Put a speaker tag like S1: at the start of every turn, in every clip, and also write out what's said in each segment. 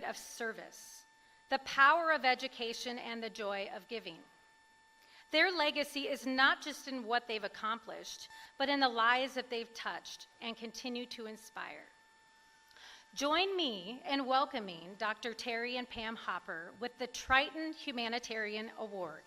S1: spirit of service, the power of education, and the joy of giving. Their legacy is not just in what they've accomplished, but in the lives that they've touched and continue to inspire. Join me in welcoming Dr. Terry and Pam Hopper with the Triton Humanitarian Award.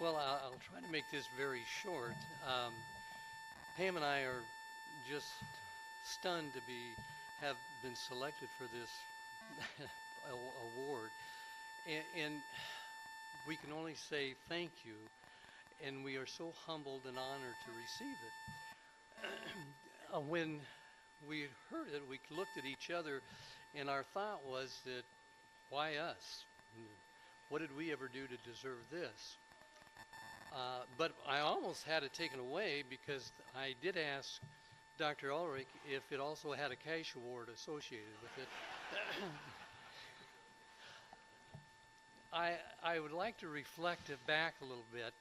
S2: Well, I'll try to make this very short. Pam and I are just stunned to have been selected for this award, and we can only say thank you, and we are so humbled and honored to receive it. When we heard it, we looked at each other, and our thought was that, why us? What did we ever do to deserve this? But I almost had it taken away because I did ask Dr. Ulrich if it also had a cash award associated with it. I would like to reflect it back a little bit.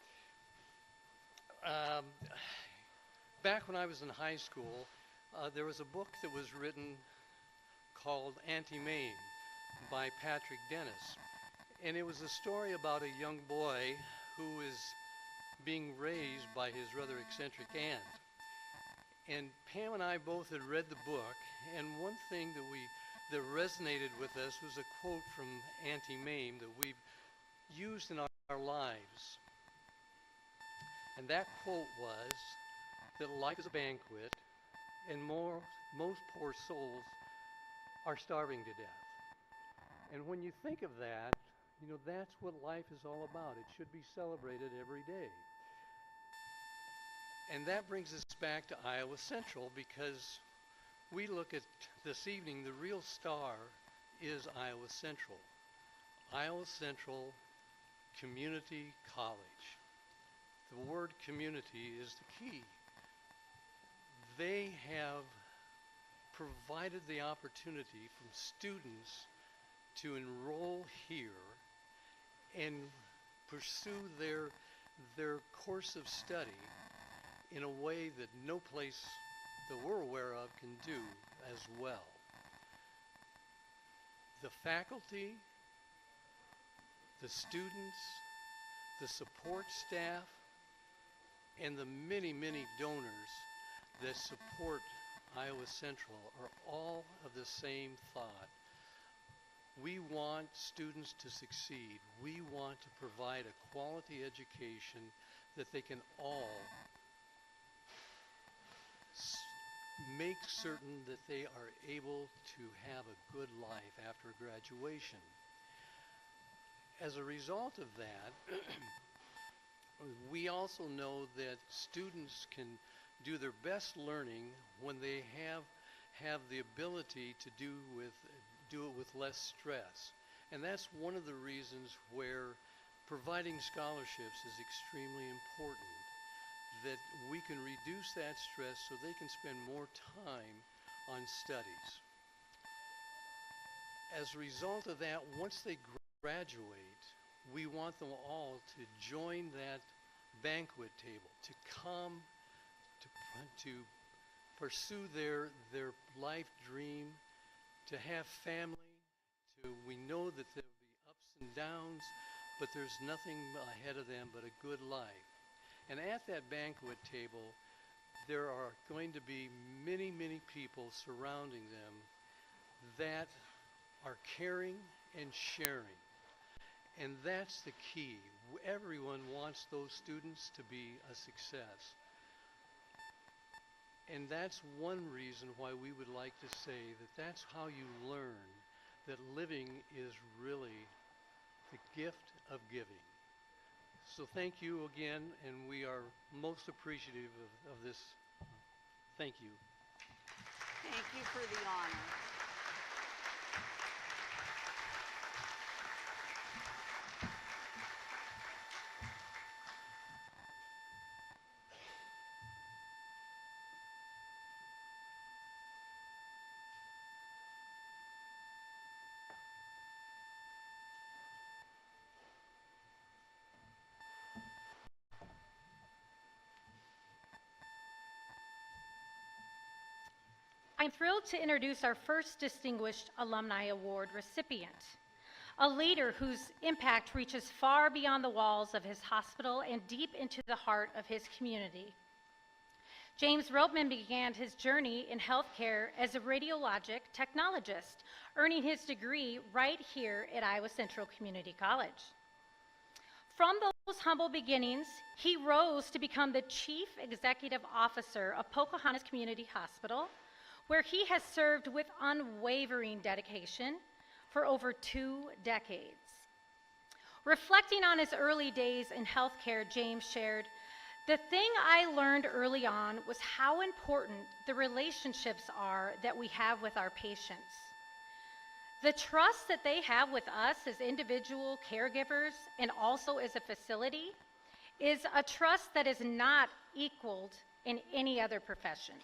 S2: Back when I was in high school, there was a book that was written called Anti-Mame by Patrick Dennis. And it was a story about a young boy who is being raised by his rather eccentric aunt. And Pam and I both had read the book, and one thing that resonated with us was a quote from Anti-Mame that we've used in our lives. And that quote was that life is a banquet, and most poor souls are starving to death. And when you think of that, you know, that's what life is all about. It should be celebrated every day. And that brings us back to Iowa Central, because we look at this evening, the real star is Iowa Central. Iowa Central Community College. The word community is the key. They have provided the opportunity for students to enroll here and pursue their course of study in a way that no place that we're aware of can do as well. The faculty, the students, the support staff, and the many, many donors that support Iowa Central are all of the same thought. We want students to succeed. We want to provide a quality education that they can all make certain that they are able to have a good life after graduation. As a result of that, we also know that students can do their best learning when they have the ability to do it with less stress. And that's one of the reasons where providing scholarships is extremely important, that we can reduce that stress so they can spend more time on studies. As a result of that, once they graduate, we want them all to join that banquet table, to come to pursue their life dream, to have family. We know that there will be ups and downs, but there's nothing ahead of them but a good life. And at that banquet table, there are going to be many, many people surrounding them that are caring and sharing. And that's the key. Everyone wants those students to be a success. And that's one reason why we would like to say that that's how you learn that living is really the gift of giving. So thank you again, and we are most appreciative of this. Thank you.
S3: Thank you for the honor.
S1: I'm thrilled to introduce our first Distinguished Alumni Award recipient, a leader whose impact reaches far beyond the walls of his hospital and deep into the heart of his community. James Ropeman began his journey in healthcare as a radiologic technologist, earning his degree right here at Iowa Central Community College. From those humble beginnings, he rose to become the Chief Executive Officer of Pocahontas Community Hospital, where he has served with unwavering dedication for over 2 decades. Reflecting on his early days in healthcare, James shared, "The thing I learned early on was how important the relationships are that we have with our patients. The trust that they have with us as individual caregivers and also as a facility is a trust that is not equaled in any other profession."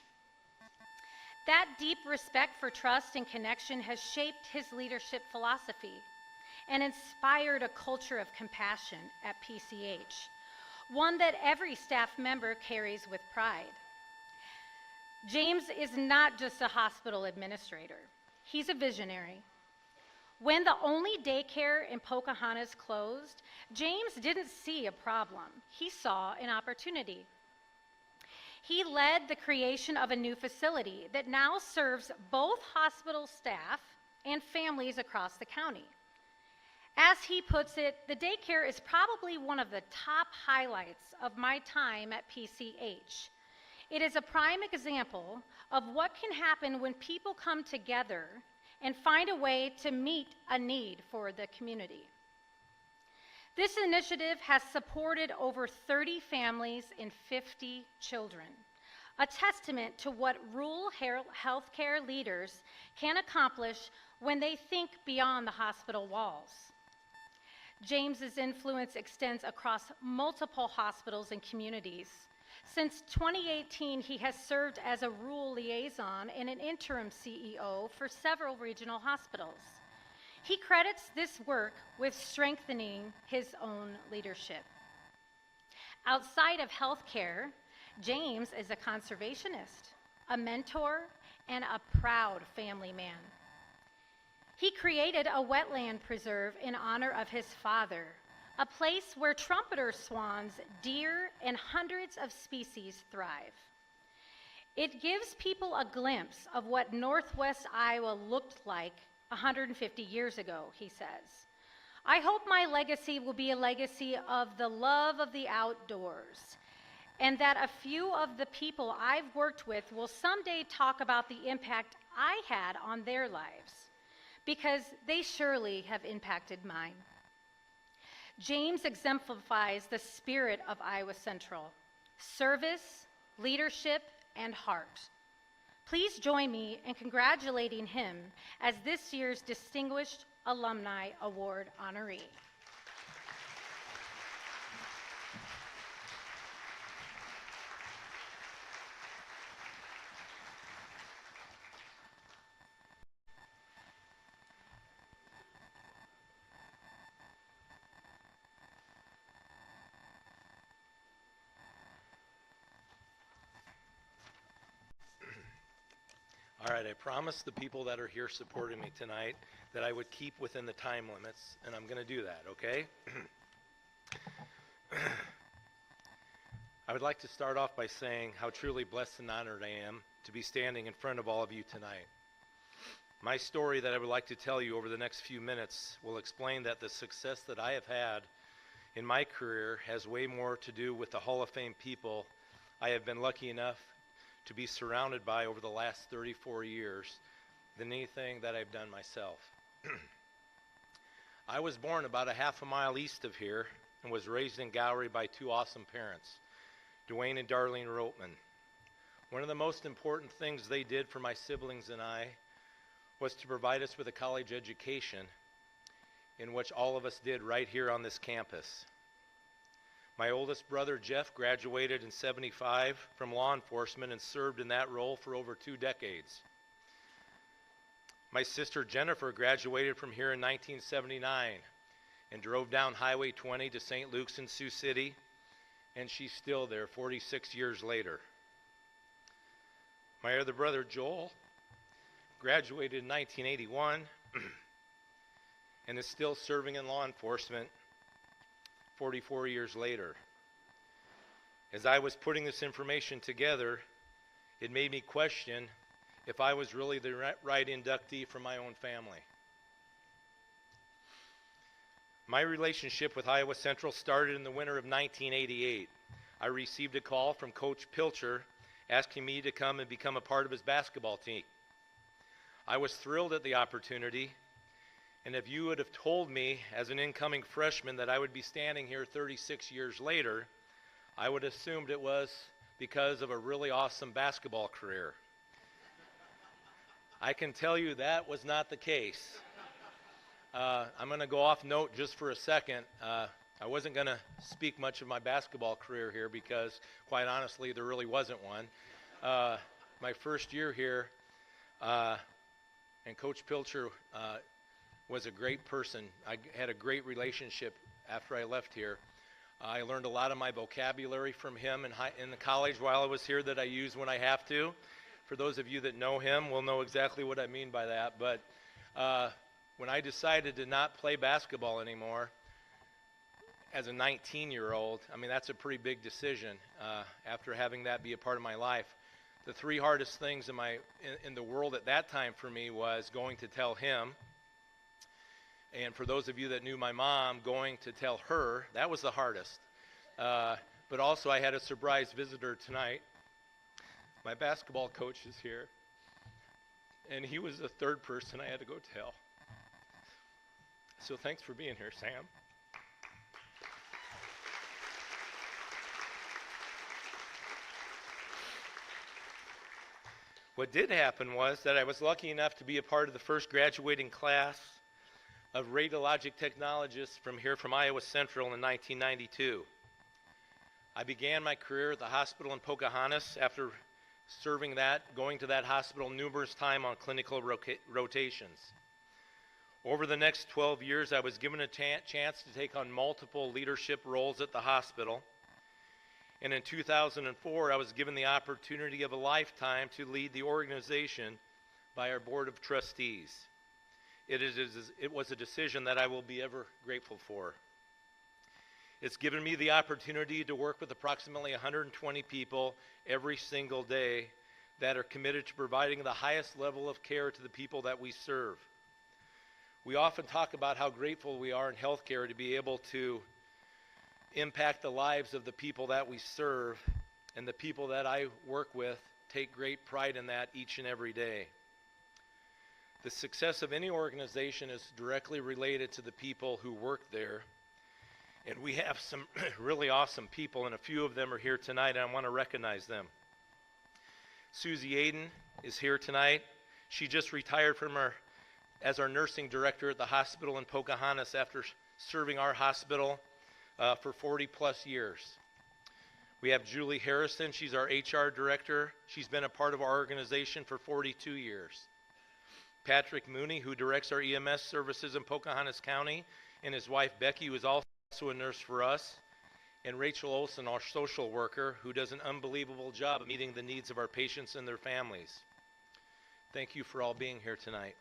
S1: That deep respect for trust and connection has shaped his leadership philosophy and inspired a culture of compassion at PCH, one that every staff member carries with pride. James is not just a hospital administrator. He's a visionary. When the only daycare in Pocahontas closed, James didn't see a problem. He saw an opportunity. He led the creation of a new facility that now serves both hospital staff and families across the county. As he puts it, the daycare is probably one of the top highlights of my time at PCH. It is a prime example of what can happen when people come together and find a way to meet a need for the community. This initiative has supported over 30 families and 50 children, a testament to what rural healthcare leaders can accomplish when they think beyond the hospital walls. James's influence extends across multiple hospitals and communities. Since 2018, he has served as a rural liaison and an interim CEO for several regional hospitals. He credits this work with strengthening his own leadership. Outside of healthcare, James is a conservationist, a mentor, and a proud family man. He created a wetland preserve in honor of his father, a place where trumpeter swans, deer, and hundreds of species thrive. It gives people a glimpse of what Northwest Iowa looked like 150 years ago, he says. "I hope my legacy will be a legacy of the love of the outdoors, and that a few of the people I've worked with will someday talk about the impact I had on their lives, because they surely have impacted mine." James exemplifies the spirit of Iowa Central: service, leadership, and heart. Please join me in congratulating him as this year's Distinguished Alumni Award honoree.
S4: All right, I promised the people that are here supporting me tonight that I would keep within the time limits, and I'm going to do that, okay? I would like to start off by saying how truly blessed and honored I am to be standing in front of all of you tonight. My story that I would like to tell you over the next few minutes will explain that the success that I have had in my career has way more to do with the Hall of Fame people I have been lucky enough to be surrounded by over the last 34 years than anything that I've done myself. I was born about a half a mile east of here and was raised in Gowrie by two awesome parents, Dwayne and Darlene Roatman. One of the most important things they did for my siblings and I was to provide us with a college education, in which all of us did right here on this campus. My oldest brother, Jeff, graduated in '75 from law enforcement and served in that role for over 2 decades. My sister, Jennifer, graduated from here in 1979 and drove down Highway 20 to St. Luke's in Sioux City, and she's still there 46 years later. My other brother, Joel, graduated in 1981 and is still serving in law enforcement 44 years later. As I was putting this information together, it made me question if I was really the right inductee for my own family. My relationship with Iowa Central started in the winter of 1988. I received a call from Coach Pilcher asking me to come and become a part of his basketball team. I was thrilled at the opportunity, and if you would have told me as an incoming freshman that I would be standing here 36 years later, I would have assumed it was because of a really awesome basketball career. I can tell you that was not the case. I'm going to go off note just for a second. I wasn't going to speak much of my basketball career here because, quite honestly, there really wasn't one. My first year here, and Coach Pilcher was a great person. I had a great relationship after I left here. I learned a lot of my vocabulary from him in the college while I was here that I use when I have to. For those of you that know him will know exactly what I mean by that. But when I decided to not play basketball anymore as a 19-year-old, I mean, that's a pretty big decision after having that be a part of my life. The 3 hardest things in the world at that time for me was going to tell him, and for those of you that knew my mom, going to tell her. That was the hardest. But also I had a surprise visitor tonight. My basketball coach is here, and he was the 3rd person I had to go tell. So thanks for being here, Sam. What did happen was that I was lucky enough to be a part of the first graduating class of radiologic technologists from Iowa Central in 1992. I began my career at the hospital in Pocahontas after going to that hospital numerous times on clinical rotations. Over the next 12 years, I was given a chance to take on multiple leadership roles at the hospital. And in 2004, I was given the opportunity of a lifetime to lead the organization by our board of trustees. It was a decision that I will be ever grateful for. It's given me the opportunity to work with approximately 120 people every single day that are committed to providing the highest level of care to the people that we serve. We often talk about how grateful we are in healthcare to be able to impact the lives of the people that we serve, and the people that I work with take great pride in that each and every day. The success of any organization is directly related to the people who work there, and we have some really awesome people, and a few of them are here tonight, and I want to recognize them. Susie Aiden is here tonight. She just retired as our nursing director at the hospital in Pocahontas after serving our hospital for 40 plus years. We have Julie Harrison. She's our HR director. She's been a part of our organization for 42 years. Patrick Mooney, who directs our EMS services in Pocahontas County, and his wife Becky, who is also a nurse for us, and Rachel Olson, our social worker, who does an unbelievable job of meeting the needs of our patients and their families. Thank you for all being here tonight.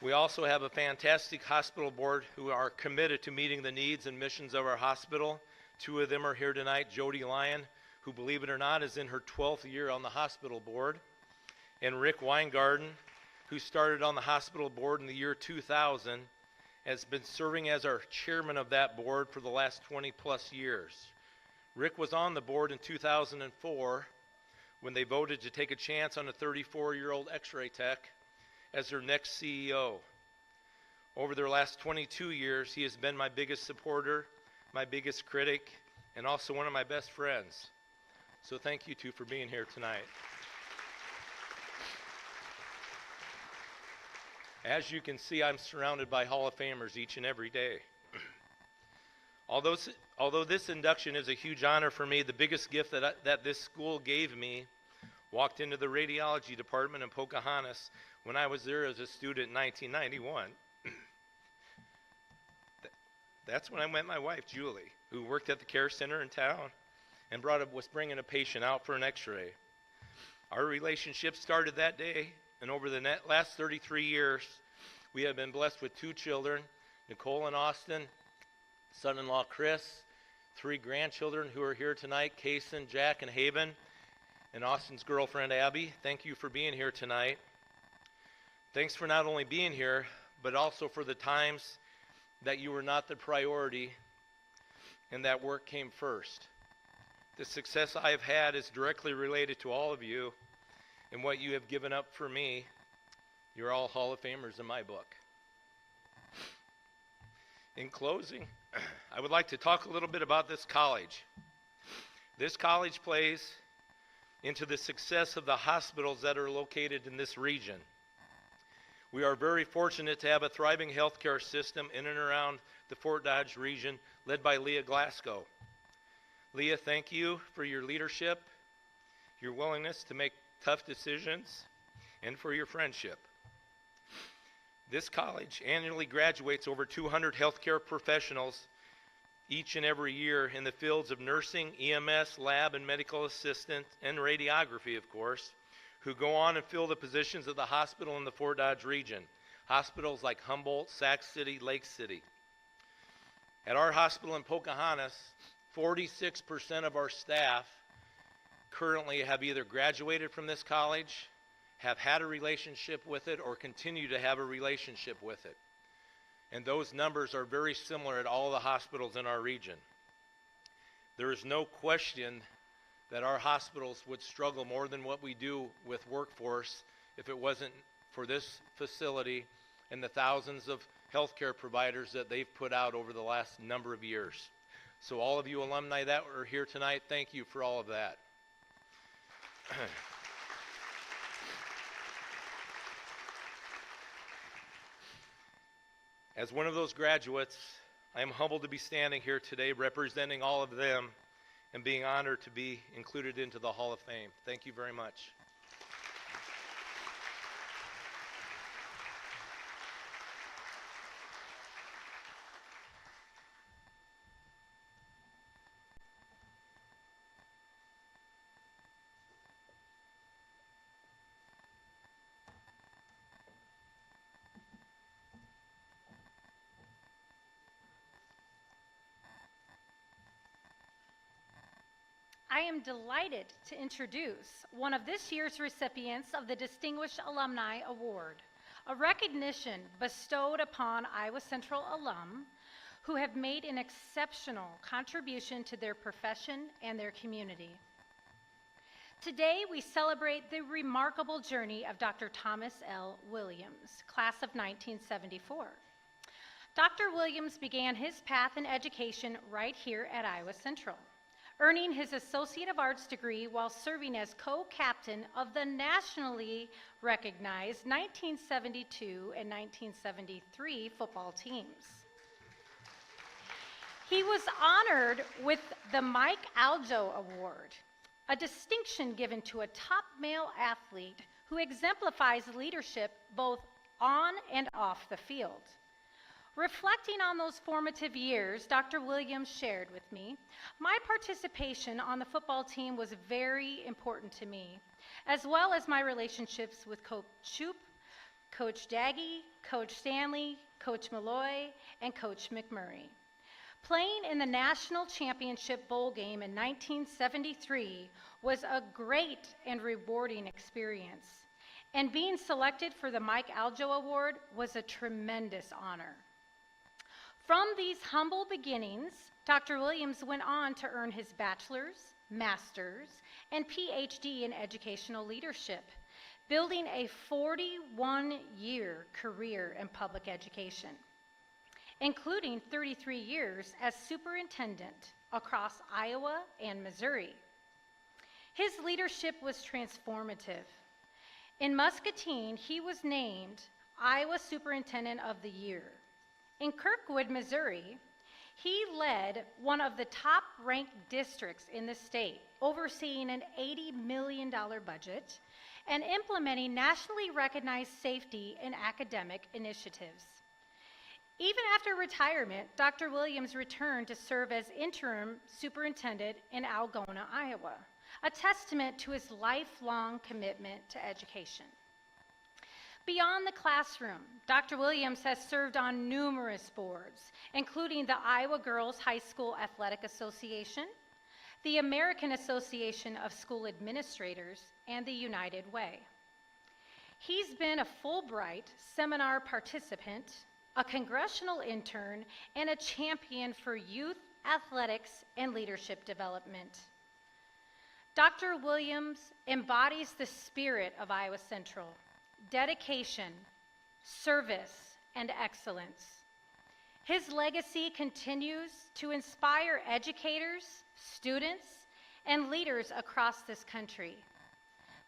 S4: We also have a fantastic hospital board who are committed to meeting the needs and missions of our hospital. Two of them are here tonight, Jody Lyon, who, believe it or not, is in her 12th year on the hospital board, and Rick Weingarten, who started on the hospital board in the year 2000, has been serving as our chairman of that board for the last 20 plus years. Rick was on the board in 2004 when they voted to take a chance on a 34-year-old x-ray tech as their next CEO. Over their last 22 years, he has been my biggest supporter, my biggest critic, and also one of my best friends. So thank you two for being here tonight. As you can see, I'm surrounded by Hall of Famers each and every day. Although this induction is a huge honor for me, the biggest gift that this school gave me walked into the radiology department in Pocahontas when I was there as a student in 1991. That's when I met my wife, Julie, who worked at the care center in town and was bringing a patient out for an x-ray. Our relationship started that day, and over the last 33 years, we have been blessed with 2 children, Nicole and Austin, son-in-law Chris, 3 grandchildren who are here tonight, Kason, Jack, and Haven, and Austin's girlfriend, Abby. Thank you for being here tonight. Thanks for not only being here, but also for the times that you were not the priority and that work came first. The success I have had is directly related to all of you and what you have given up for me. You're all Hall of Famers in my book. In closing, I would like to talk a little bit about this college. This college plays into the success of the hospitals that are located in this region. We are very fortunate to have a thriving healthcare system in and around the Fort Dodge region led by Leah Glasgow. Leah, thank you for your leadership, your willingness to make tough decisions, and for your friendship. This college annually graduates over 200 healthcare professionals each and every year in the fields of nursing, EMS, lab and medical assistant, and radiography, of course, who go on and fill the positions of the hospital in the Fort Dodge region, hospitals like Humboldt, Sac City, Lake City. At our hospital in Pocahontas, 46% of our staff currently have either graduated from this college, have had a relationship with it, or continue to have a relationship with it. And those numbers are very similar at all the hospitals in our region. There is no question that our hospitals would struggle more than what we do with workforce if it wasn't for this facility and the thousands of healthcare providers that they've put out over the last number of years. So all of you alumni that are here tonight, thank you for all of that. As one of those graduates, I am humbled to be standing here today representing all of them and being honored to be included into the Hall of Fame. Thank you very much.
S1: I am delighted to introduce one of this year's recipients of the Distinguished Alumni Award, a recognition bestowed upon Iowa Central alum who have made an exceptional contribution to their profession and their community. Today, we celebrate the remarkable journey of Dr. Thomas L. Williams, class of 1974. Dr. Williams began his path in education right here at Iowa Central, earning his Associate of Arts degree while serving as co-captain of the nationally recognized 1972 and 1973 football teams. He was honored with the Mike Aljo Award, a distinction given to a top male athlete who exemplifies leadership both on and off the field. Reflecting on those formative years, Dr. Williams shared with me, my participation on the football team was very important to me, as well as my relationships with Coach Shoup, Coach Daggy, Coach Stanley, Coach Malloy, and Coach McMurray. Playing in the National Championship Bowl game in 1973 was a great and rewarding experience, and being selected for the Mike Aljo Award was a tremendous honor. From these humble beginnings, Dr. Williams went on to earn his bachelor's, master's, and PhD in educational leadership, building a 41-year career in public education, including 33 years as superintendent across Iowa and Missouri. His leadership was transformative. In Muscatine, he was named Iowa Superintendent of the Year. In Kirkwood, Missouri, he led one of the top-ranked districts in the state, overseeing an $80 million budget and implementing nationally recognized safety and academic initiatives. Even after retirement, Dr. Williams returned to serve as interim superintendent in Algona, Iowa, a testament to his lifelong commitment to education. Beyond the classroom, Dr. Williams has served on numerous boards, including the Iowa Girls High School Athletic Association, the American Association of School Administrators, and the United Way. He's been a Fulbright seminar participant, a congressional intern, and a champion for youth athletics and leadership development. Dr. Williams embodies the spirit of Iowa Central: dedication, service, and excellence. His legacy continues to inspire educators, students, and leaders across this country.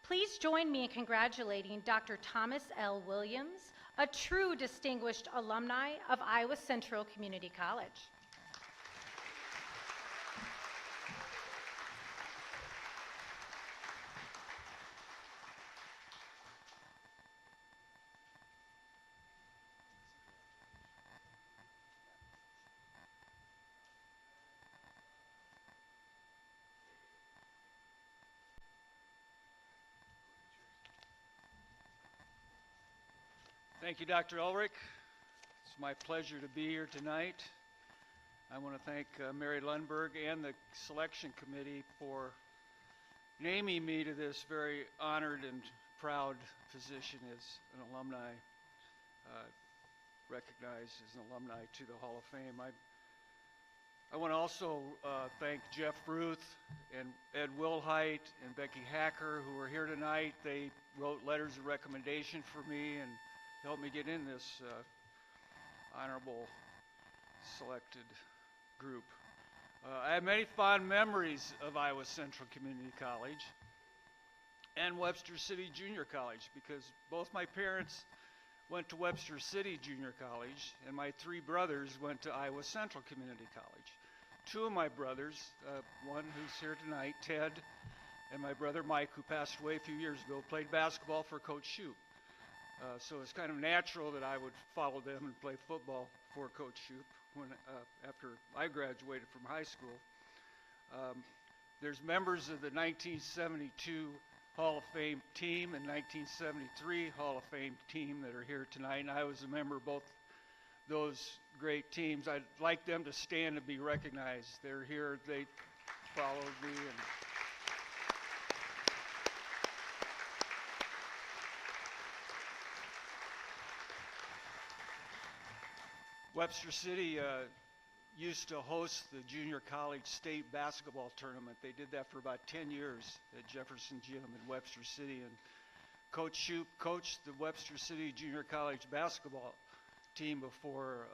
S1: Please join me in congratulating Dr. Thomas L. Williams, a true distinguished alumni of Iowa Central Community College.
S5: Thank you, Dr. Ulrich. It's my pleasure to be here tonight. I want to thank Mary Lundberg and the selection committee for naming me to this very honored and proud position as an alumni, recognized as an alumni to the Hall of Fame. I want to also thank Jeff Ruth and Ed Wilhite and Becky Hacker, who are here tonight. They wrote letters of recommendation for me and helped me get in this honorable selected group. I have many fond memories of Iowa Central Community College and Webster City Junior College, because both my parents went to Webster City Junior College and my three brothers went to Iowa Central Community College. Two of my brothers, one who's here tonight, Ted, and my brother Mike, who passed away a few years ago, played basketball for Coach Shoup. So it's kind of natural that I would follow them and play football for Coach Shoup after I graduated from high school. There's members of the 1972 Hall of Fame team and 1973 Hall of Fame team that are here tonight, and I was a member of both those great teams. I'd like them to stand and be recognized. They're here, they followed me. Webster City used to host the junior college state basketball tournament. They did that for about 10 years at Jefferson Gym in Webster City. And Coach Shoup coached the Webster City Junior College basketball team before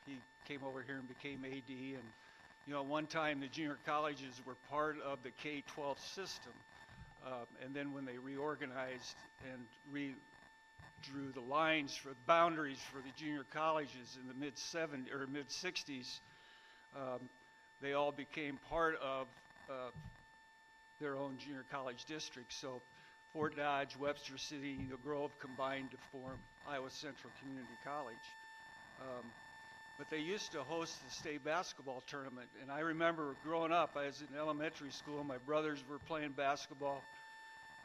S5: he came over here and became AD. And, you know, one time the junior colleges were part of the K-12 system. And then when they reorganized and drew the lines for boundaries for the junior colleges in the mid-60s, they all became part of their own junior college districts. So Fort Dodge, Webster City, Eagle Grove combined to form Iowa Central Community College. But they used to host the state basketball tournament, and I remember growing up, I was in elementary school, my brothers were playing basketball,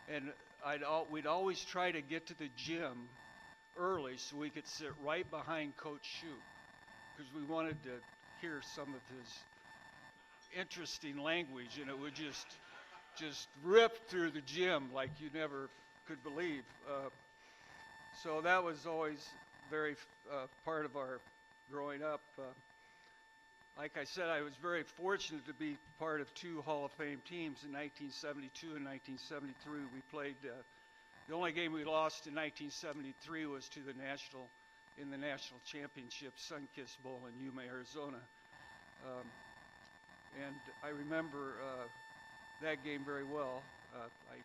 S5: and we'd always try to get to the gym early so we could sit right behind Coach Shoup, because we wanted to hear some of his interesting language, and it would just rip through the gym like you never could believe. So that was always very part of our growing up. Like I said, I was very fortunate to be part of 2 Hall of Fame teams in 1972 and 1973. We played, the only game we lost in 1973 was to the national championship Sunkist Bowl in Yuma, Arizona. And I remember that game very well. I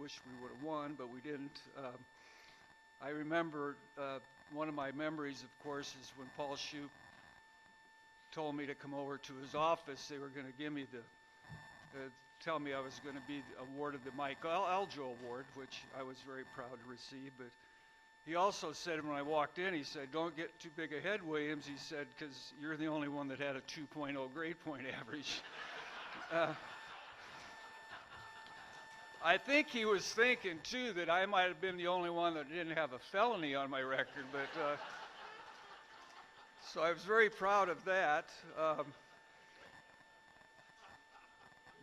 S5: wish we would have won, but we didn't. I remember one of my memories, of course, is when Paul Shoup told me to come over to his office. They were going to give me tell me I was going to be awarded the Mike Aljo Award, which I was very proud to receive. But he also said when I walked in, he said, "Don't get too big a head, Williams." He said, "because you're the only one that had a 2.0 grade point average." I think he was thinking, too, that I might have been the only one that didn't have a felony on my record. But so I was very proud of that.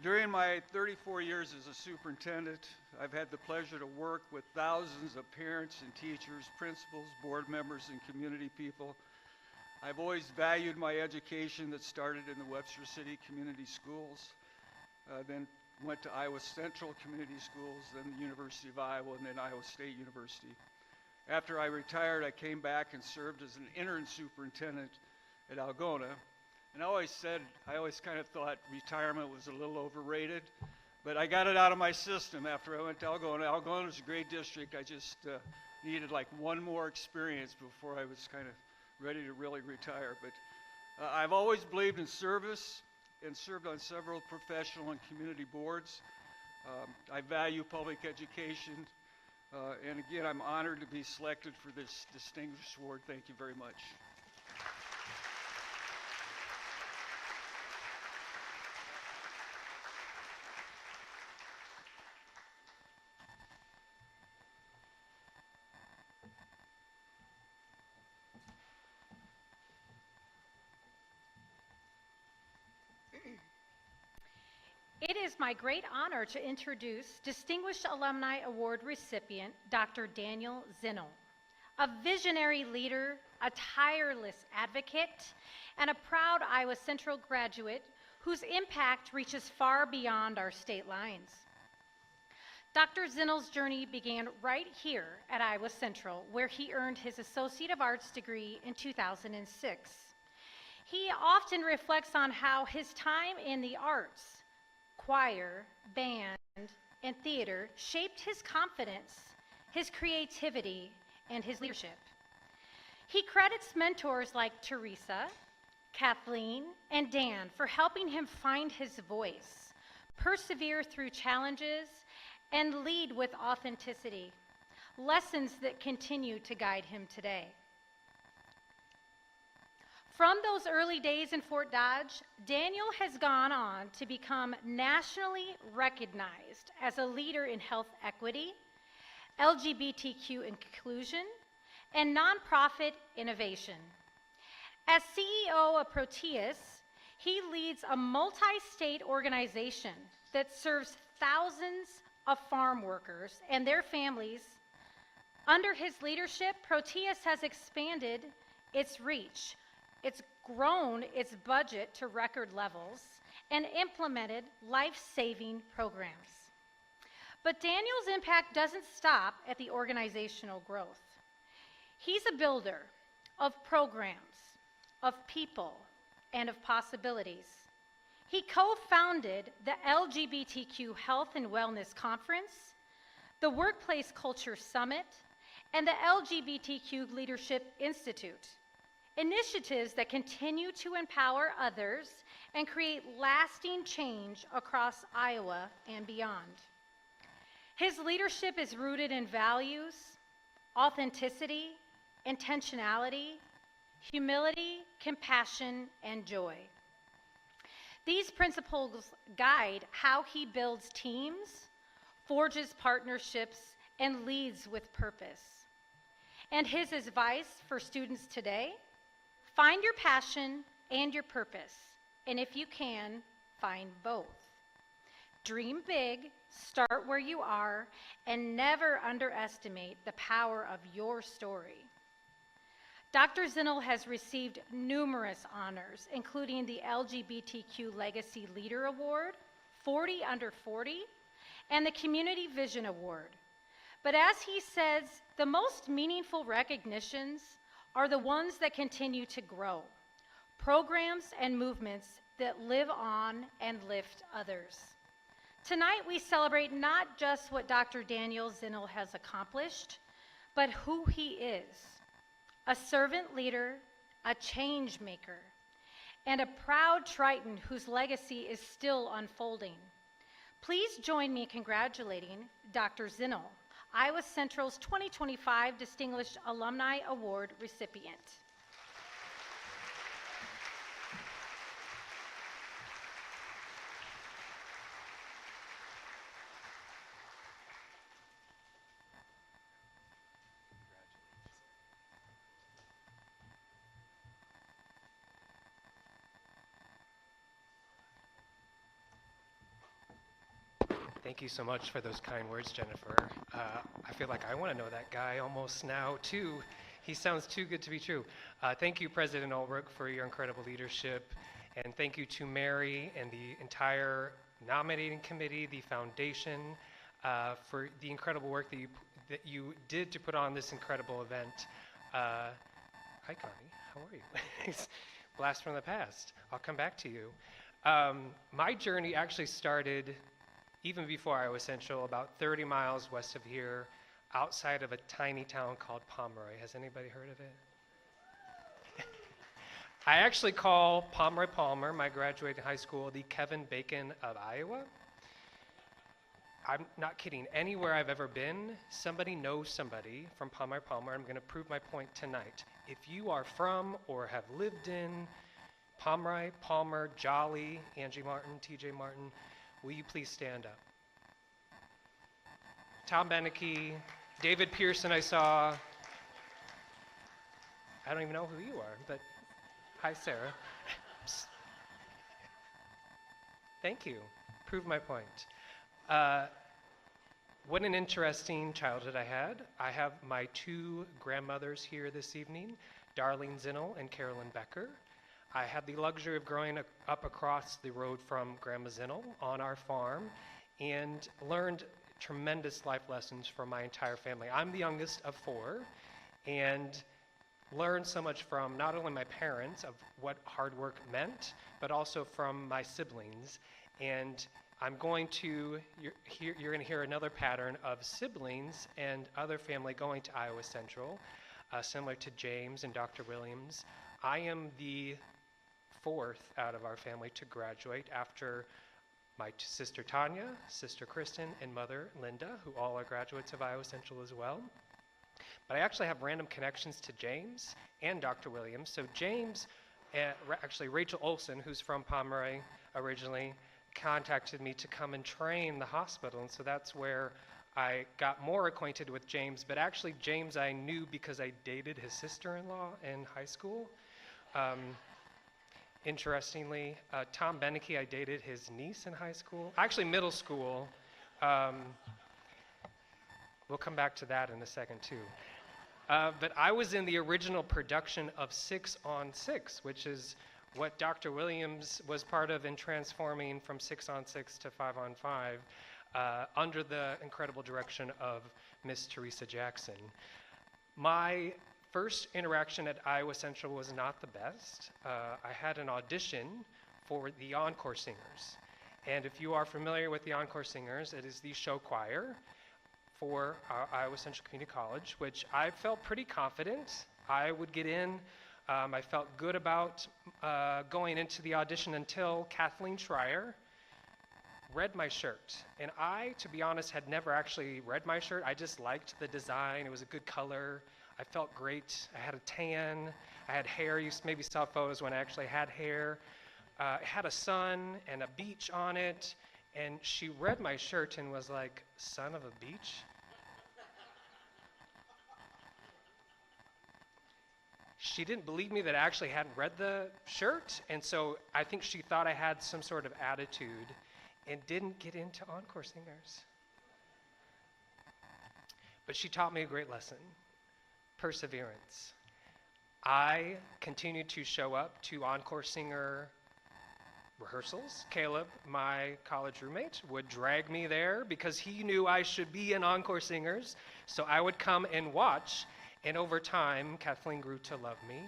S5: During my 34 years as a superintendent, I've had the pleasure to work with thousands of parents and teachers, principals, board members, and community people. I've always valued my education that started in the Webster City Community Schools, then went to Iowa Central Community Schools, then the University of Iowa, and then Iowa State University. After I retired, I came back and served as an interim superintendent at Algona. And I always kind of thought retirement was a little overrated, but I got it out of my system after I went to Algona. Algona was a great district. I just needed like one more experience before I was kind of ready to really retire. But I've always believed in service and served on several professional and community boards. I value public education. And again, I'm honored to be selected for this distinguished award. Thank you very much.
S1: It is my great honor to introduce Distinguished Alumni Award recipient, Dr. Daniel Zinnel, a visionary leader, a tireless advocate, and a proud Iowa Central graduate whose impact reaches far beyond our state lines. Dr. Zinnel's journey began right here at Iowa Central, where he earned his Associate of Arts degree in 2006. He often reflects on how his time in the arts, choir, band, and theater shaped his confidence, his creativity, and his leadership. He credits mentors like Teresa, Kathleen, and Dan for helping him find his voice, persevere through challenges, and lead with authenticity, lessons that continue to guide him today. From those early days in Fort Dodge, Daniel has gone on to become nationally recognized as a leader in health equity, LGBTQ inclusion, and nonprofit innovation. As CEO of Proteus, he leads a multi-state organization that serves thousands of farm workers and their families. Under his leadership, Proteus has expanded its reach. It's grown its budget to record levels and implemented life-saving programs. But Daniel's impact doesn't stop at the organizational growth. He's a builder of programs, of people, and of possibilities. He co-founded the LGBTQ Health and Wellness Conference, the Workplace Culture Summit, and the LGBTQ Leadership Institute. Initiatives that continue to empower others and create lasting change across Iowa and beyond. His leadership is rooted in values, authenticity, intentionality, humility, compassion, and joy. These principles guide how he builds teams, forges partnerships, and leads with purpose. And his advice for students today: find your passion and your purpose, and if you can, find both. Dream big, start where you are, and never underestimate the power of your story. Dr. Zinnel has received numerous honors, including the LGBTQ Legacy Leader Award, 40 Under 40, and the Community Vision Award. But as he says, the most meaningful recognitions are the ones that continue to grow, programs and movements that live on and lift others. Tonight we celebrate not just what Dr. Daniel Zinnel has accomplished, but who he is: a servant leader, a change maker, and a proud Triton whose legacy is still unfolding. Please join me in congratulating Dr. Zinnel, Iowa Central's 2025 Distinguished Alumni Award recipient.
S6: Thank you so much for those kind words, Jennifer. I feel like I want to know that guy almost now, too. He sounds too good to be true. Thank you, President Ulrich, for your incredible leadership. And thank you to Mary and the entire nominating committee, the foundation, for the incredible work that you did to put on this incredible event. Hi, Connie. How are you? Blast from the past. I'll come back to you. My journey actually started even before Iowa Central, about 30 miles west of here, outside of a tiny town called Pomeroy. Has anybody heard of it? I actually call Pomeroy Palmer, my graduating high school, the Kevin Bacon of Iowa. I'm not kidding. Anywhere I've ever been, somebody knows somebody from Pomeroy Palmer. I'm going to prove my point tonight. If you are from or have lived in Pomeroy, Palmer, Jolly, Angie Martin, TJ Martin, will you please stand up? Tom Beneke, David Pearson I saw. I don't even know who you are, but hi, Sarah. Thank you. Prove my point. What an interesting childhood I had. I have my two grandmothers here this evening, Darlene Zinnel and Carolyn Becker. I had the luxury of growing up across the road from Grandma Zinnel on our farm and learned tremendous life lessons from my entire family. I'm the youngest of four and learned so much from not only my parents of what hard work meant, but also from my siblings. And I'm going to, you're going to hear another pattern of siblings and other family going to Iowa Central, similar to James and Dr. Williams. I am the fourth out of our family to graduate after my sister Tanya, sister Kristen, and mother Linda, who all are graduates of Iowa Central as well. But I actually have random connections to James and Dr. Williams. So James, actually Rachel Olson, who's from Pomeroy originally, contacted me to come and train the hospital. And so that's where I got more acquainted with James. But actually James I knew because I dated his sister-in-law in high school. Interestingly, Tom Beneke, I dated his niece in high school, actually middle school. We'll come back to that in a second too. But I was in the original production of 6 on 6, which is what Dr. Williams was part of in transforming from 6 on 6 to 5 on 5 under the incredible direction of Miss Teresa Jackson. My first interaction at Iowa Central was not the best. I had an audition for the Encore Singers. And if you are familiar with the Encore Singers, it is the show choir for Iowa Central Community College, which I felt pretty confident I would get in. I felt good about going into the audition until Kathleen Schreier read my shirt. And I, to be honest, had never actually read my shirt. I just liked the design. It was a good color. I felt great. I had a tan. I had hair. You maybe saw photos when I actually had hair. It had a sun and a beach on it. And she read my shirt and was like, "Son of a beach?" She didn't believe me that I actually hadn't read the shirt, and so I think she thought I had some sort of attitude and didn't get into Encore Singers. But she taught me a great lesson: perseverance. I continued to show up to Encore Singer rehearsals. Caleb, my college roommate, would drag me there because he knew I should be in Encore Singers. So I would come and watch, and over time, Kathleen grew to love me.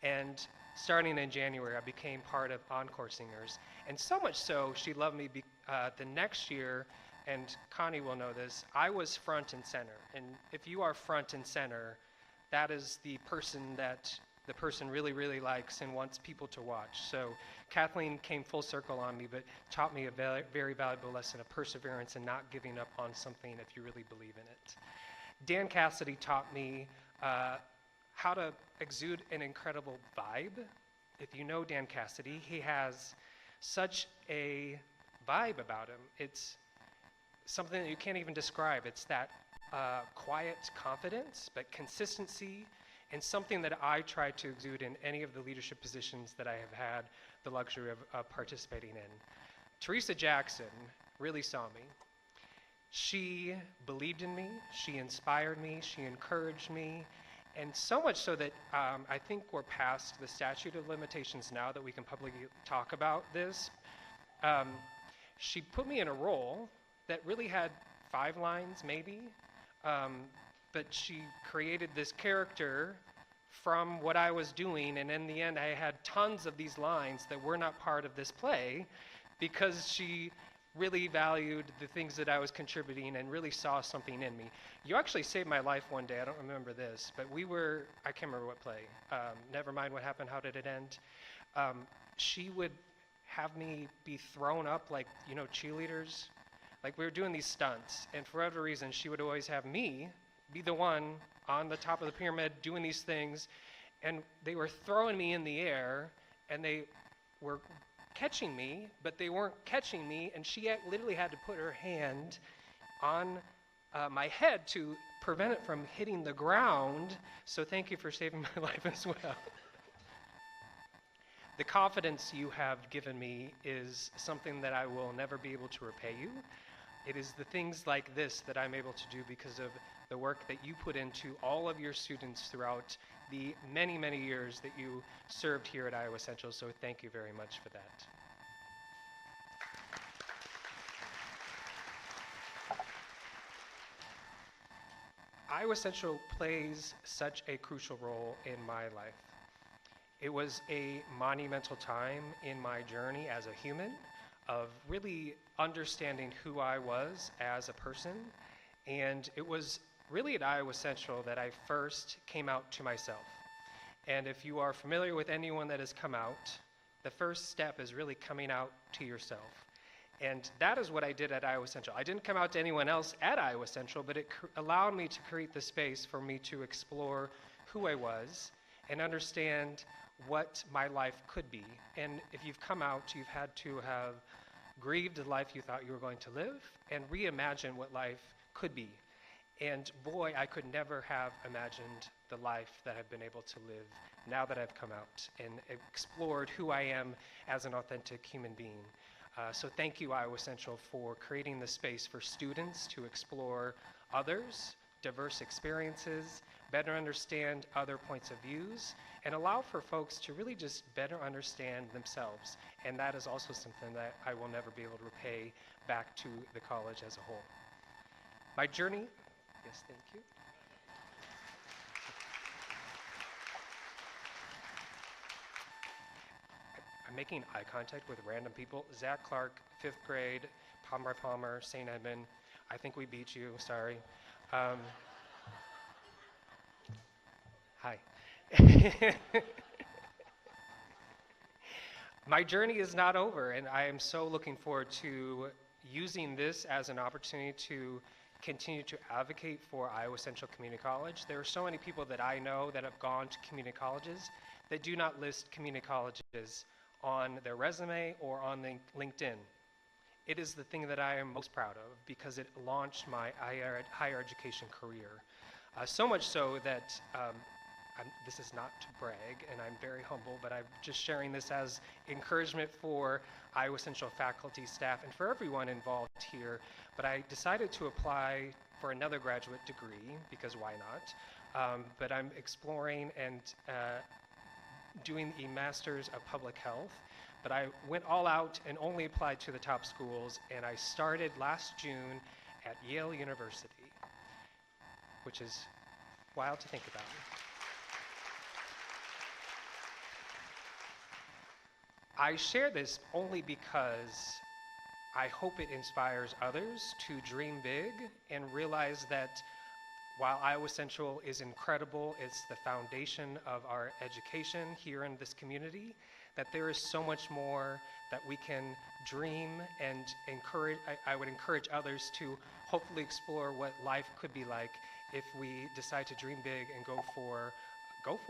S6: And starting in January, I became part of Encore Singers. And so much so, she loved me the next year, and Connie will know this, I was front and center. And if you are front and center, that is the person that the person really, really likes and wants people to watch. So Kathleen came full circle on me, but taught me a very, very valuable lesson of perseverance and not giving up on something if you really believe in it. Dan Cassidy taught me how to exude an incredible vibe. If you know Dan Cassidy, he has such a vibe about him. It's something that you can't even describe. It's that quiet confidence, but consistency, and something that I try to exude in any of the leadership positions that I have had the luxury of participating in. Teresa Jackson really saw me. She believed in me, she inspired me, she encouraged me, and so much so that I think we're past the statute of limitations now that we can publicly talk about this. She put me in a role that really had 5 lines, maybe, but she created this character from what I was doing, and in the end I had tons of these lines that were not part of this play because she really valued the things that I was contributing and really saw something in me. You actually saved my life one day. I don't remember this, but I can't remember what play. Never mind what happened, how did it end? She would have me be thrown up like, cheerleaders. Like we were doing these stunts, and for whatever reason, she would always have me be the one on the top of the pyramid doing these things, and they were throwing me in the air, and they were catching me, but they weren't catching me, and she literally had to put her hand on my head to prevent it from hitting the ground, so thank you for saving my life as well. The confidence you have given me is something that I will never be able to repay you. It is the things like this that I'm able to do because of the work that you put into all of your students throughout the many, many years that you served here at Iowa Central, so thank you very much for that. Iowa Central plays such a crucial role in my life. It was a monumental time in my journey as a human, of really understanding who I was as a person, and it was really at Iowa Central that I first came out to myself. And if you are familiar with anyone that has come out, the first step is really coming out to yourself. And that is what I did at Iowa Central. I didn't come out to anyone else at Iowa Central, but it allowed me to create the space for me to explore who I was and understand what my life could be. And if you've come out, you've had to have grieved the life you thought you were going to live and reimagine what life could be. And boy, I could never have imagined the life that I've been able to live now that I've come out and explored who I am as an authentic human being. So thank you, Iowa Central, for creating the space for students to explore others, diverse experiences, better understand other points of views, and allow for folks to really just better understand themselves. And that is also something that I will never be able to repay back to the college as a whole. My journey, yes, thank you. I'm making eye contact with random people. Zach Clark, 5th grade, Palmer, St. Edmund. I think we beat you, sorry. Hi. My journey is not over, and I am so looking forward to using this as an opportunity to continue to advocate for Iowa Central Community College. There are so many people that I know that have gone to community colleges that do not list community colleges on their resume or on LinkedIn. It is the thing that I am most proud of because it launched my higher education career. So much so that this is not to brag, and I'm very humble, but I'm just sharing this as encouragement for Iowa Central faculty, staff, and for everyone involved here. But I decided to apply for another graduate degree, because why not? But I'm exploring and doing a Master's of Public Health. But I went all out and only applied to the top schools, and I started last June at Yale University, which is wild to think about. I share this only because I hope it inspires others to dream big and realize that while Iowa Central is incredible, it's the foundation of our education here in this community, that there is so much more that we can dream and encourage. I would encourage others to hopefully explore what life could be like if we decide to dream big and go for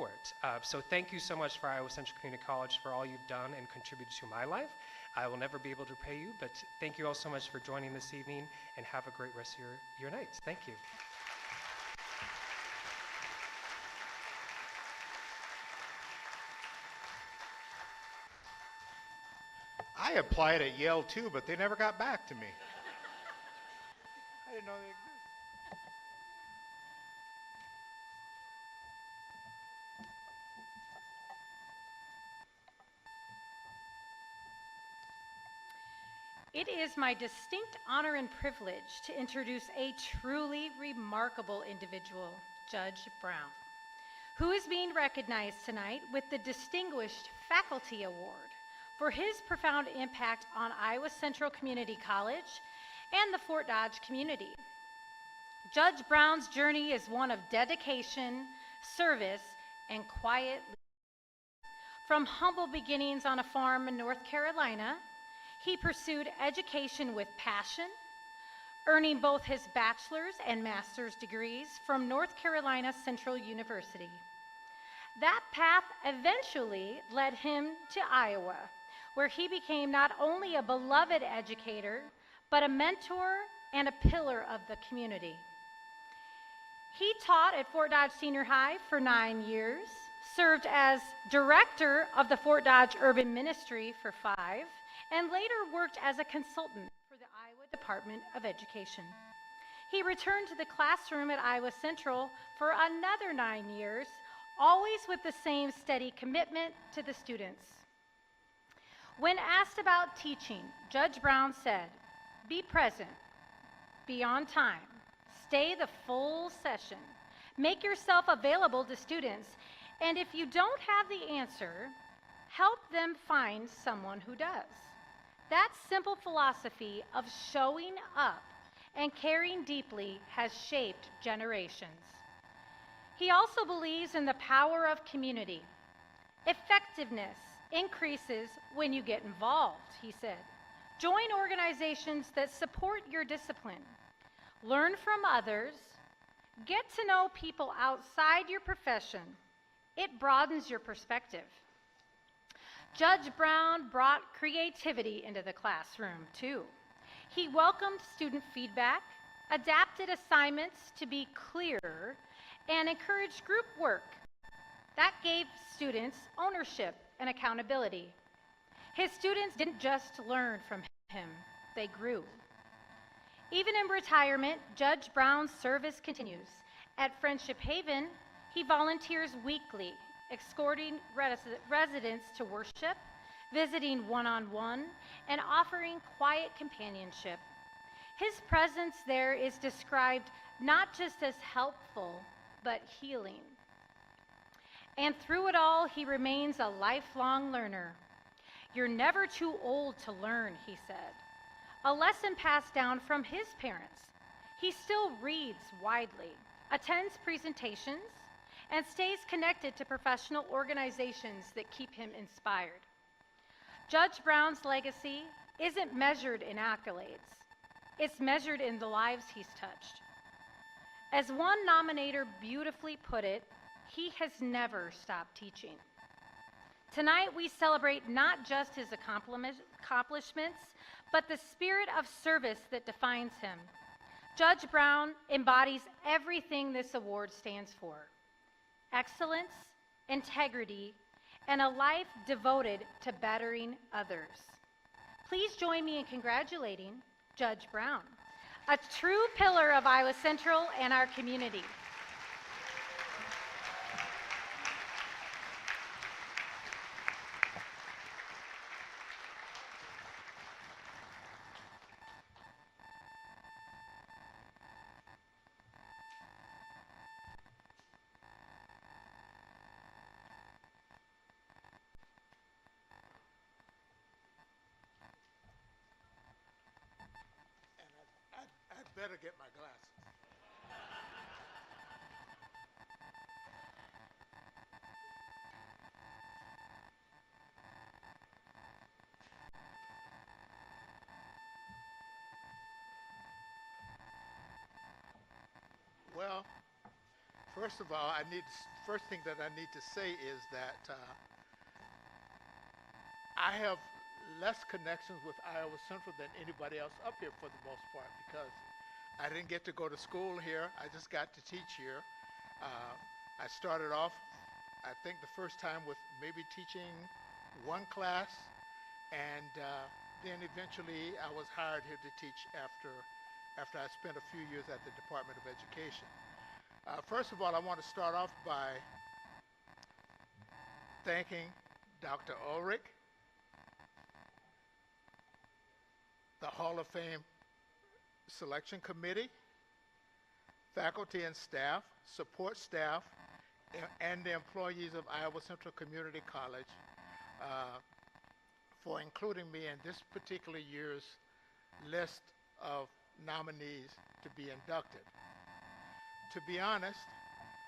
S6: it. So thank you so much for Iowa Central Community College for all you've done and contributed to my life. I will never be able to repay you, but thank you all so much for joining this evening, and have a great rest of your nights. Thank you.
S7: I applied at Yale too, but they never got back to me. I didn't know they existed.
S1: It is my distinct honor and privilege to introduce a truly remarkable individual, Judge Brown, who is being recognized tonight with the Distinguished Faculty Award for his profound impact on Iowa Central Community College and the Fort Dodge community. Judge Brown's journey is one of dedication, service, and quiet leadership. From humble beginnings on a farm in North Carolina, he pursued education with passion, earning both his bachelor's and master's degrees from North Carolina Central University. That path eventually led him to Iowa, where he became not only a beloved educator, but a mentor and a pillar of the community. He taught at Fort Dodge Senior High for 9 years, served as director of the Fort Dodge Urban Ministry for 5, and later worked as a consultant for the Iowa Department of Education. He returned to the classroom at Iowa Central for another 9 years, always with the same steady commitment to the students. When asked about teaching, Judge Brown said, "Be present, be on time, stay the full session, make yourself available to students, and if you don't have the answer, help them find someone who does." That simple philosophy of showing up and caring deeply has shaped generations. He also believes in the power of community. Effectiveness increases when you get involved, he said. Join organizations that support your discipline. Learn from others. Get to know people outside your profession. It broadens your perspective. Judge Brown brought creativity into the classroom, too. He welcomed student feedback, adapted assignments to be clearer, and encouraged group work. That gave students ownership and accountability. His students didn't just learn from him, they grew. Even in retirement, Judge Brown's service continues. At Friendship Haven, he volunteers weekly, escorting residents to worship, visiting one-on-one, and offering quiet companionship. His presence there is described not just as helpful, but healing. And through it all, he remains a lifelong learner. "You're never too old to learn," he said. A lesson passed down from his parents. He still reads widely, attends presentations, and stays connected to professional organizations that keep him inspired. Judge Brown's legacy isn't measured in accolades. It's measured in the lives he's touched. As one nominator beautifully put it, he has never stopped teaching. Tonight, we celebrate not just his accomplishments, but the spirit of service that defines him. Judge Brown embodies everything this award stands for: excellence, integrity, and a life devoted to bettering others. Please join me in congratulating Judge Brown, a true pillar of Iowa Central and our community.
S8: I'd better get my glasses. Well, first of all, first thing that I need to say is that I have less connections with Iowa Central than anybody else up here for the most part because I didn't get to go to school here. I just got to teach here. I started off, I think the first time with maybe teaching one class, and then eventually I was hired here to teach after I spent a few years at the Department of Education. First of all, I want to start off by thanking Dr. Ulrich, the Hall of Fame Selection Committee, faculty and staff, support staff, and the employees of Iowa Central Community College for including me in this particular year's list of nominees to be inducted. To be honest,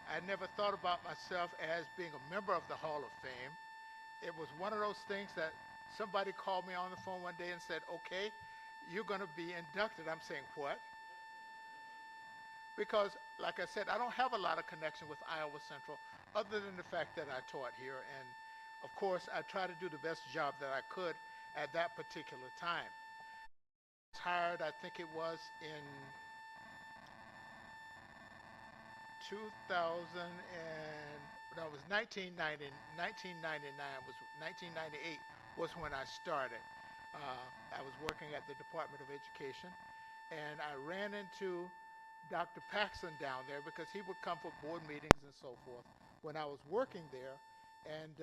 S8: I never thought about myself as being a member of the Hall of Fame. It was one of those things that somebody called me on the phone one day and said, okay, you're going to be inducted. I'm saying, what? Because, like I said, I don't have a lot of connection with Iowa Central other than the fact that I taught here. And, of course, I tried to do the best job that I could at that particular time. I was hired, I think it was in 1998 was when I started. I was working at the Department of Education, and I ran into Dr. Paxson down there because he would come for board meetings and so forth when I was working there. And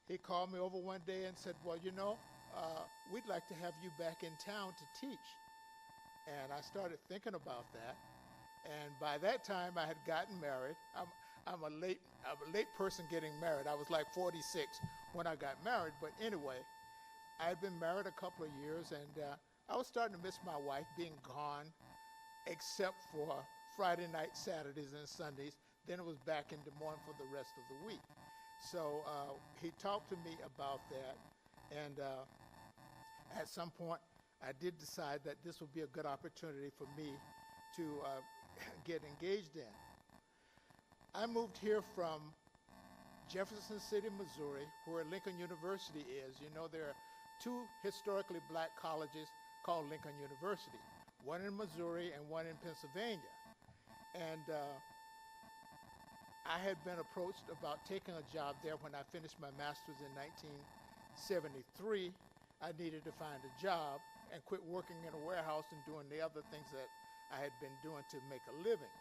S8: he called me over one day and said, well, you know, we'd like to have you back in town to teach. And I started thinking about that. And by that time, I had gotten married. I'm a late person getting married. I was like 46 when I got married. But anyway, I had been married a couple of years, and I was starting to miss my wife being gone, except for Friday night, Saturdays, and Sundays. Then it was back in Des Moines for the rest of the week. So he talked to me about that, and at some point, I did decide that this would be a good opportunity for me to get engaged in. I moved here from Jefferson City, Missouri, where Lincoln University is. You know, there are two historically black colleges called Lincoln University, one in Missouri and one in Pennsylvania. And I had been approached about taking a job there when I finished my master's in 1973. I needed to find a job and quit working in a warehouse and doing the other things that I had been doing to make a living.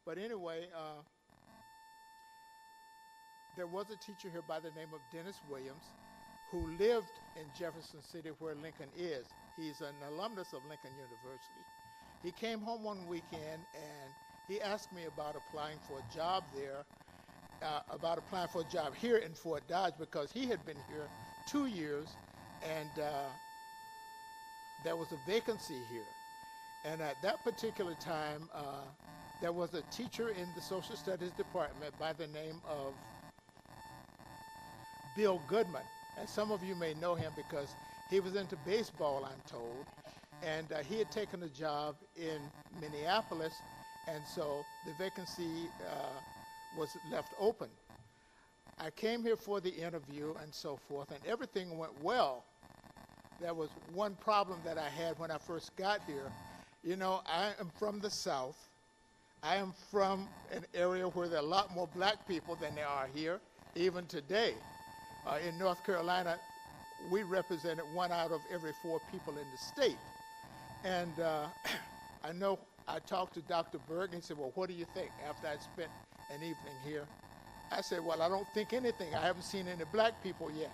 S8: But anyway, there was a teacher here by the name of Dennis Williams who lived in Jefferson City where Lincoln is. He's an alumnus of Lincoln University. He came home one weekend and he asked me about applying for a job there, about applying for a job here in Fort Dodge because he had been here 2 years and there was a vacancy here. And at that particular time, there was a teacher in the social studies department by the name of Bill Goodman. And some of you may know him because he was into baseball, I'm told. And he had taken a job in Minneapolis, and so the vacancy was left open. I came here for the interview and so forth, and everything went well. There was one problem that I had when I first got here. You know, I am from the South. I am from an area where there are a lot more black people than there are here, even today. In North Carolina, we represented 1 out of every 4 people in the state. And I know I talked to Dr. Berg and he said, well, what do you think after I spent an evening here? I said, well, I don't think anything. I haven't seen any black people yet.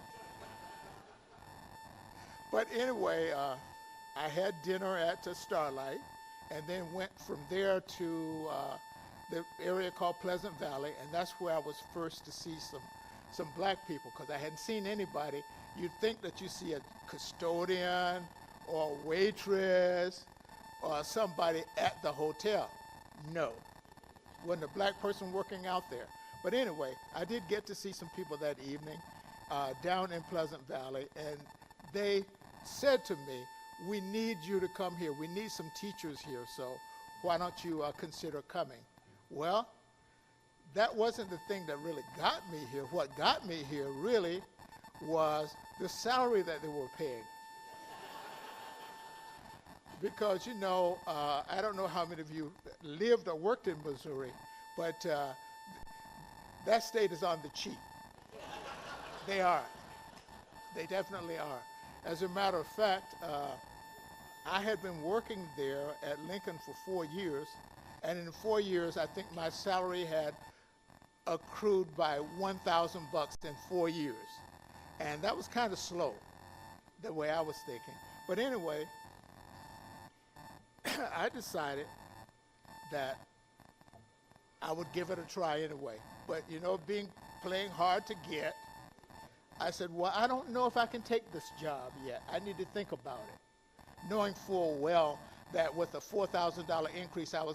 S8: But anyway, I had dinner at Starlight and then went from there to the area called Pleasant Valley, and that's where I was first to see some black people, because I hadn't seen anybody. You'd think that you see a custodian or a waitress or somebody at the hotel. No, wasn't a black person working out there. But anyway, I did get to see some people that evening down in Pleasant Valley, and they said to me, we need you to come here. We need some teachers here, so why don't you consider coming? Well, that wasn't the thing that really got me here. What got me here really was the salary that they were paying. Because, you know, I don't know how many of you lived or worked in Missouri, but that state is on the cheap. They are. They definitely are. As a matter of fact, I had been working there at Lincoln for 4 years, and in 4 years, I think my salary had accrued by $1,000 in 4 years. And that was kind of slow, the way I was thinking. But anyway, I decided that I would give it a try anyway. But, you know, playing hard to get, I said, well, I don't know if I can take this job yet. I need to think about it. Knowing full well that with a $4,000 increase, I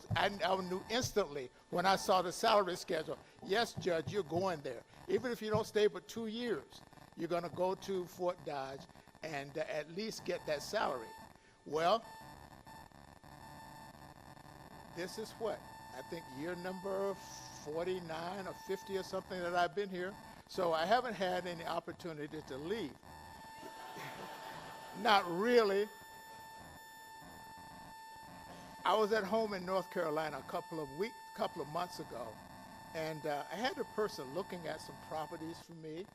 S8: knew instantly when I saw the salary schedule, yes, Judge, you're going there. Even if you don't stay but 2 years, you're going to go to Fort Dodge and at least get that salary. Well, this is what? I think year number 49 or 50 or something that I've been here. So I haven't had any opportunity to leave. Not really. I was at home in North Carolina a couple of months ago, and I had a person looking at some properties for me,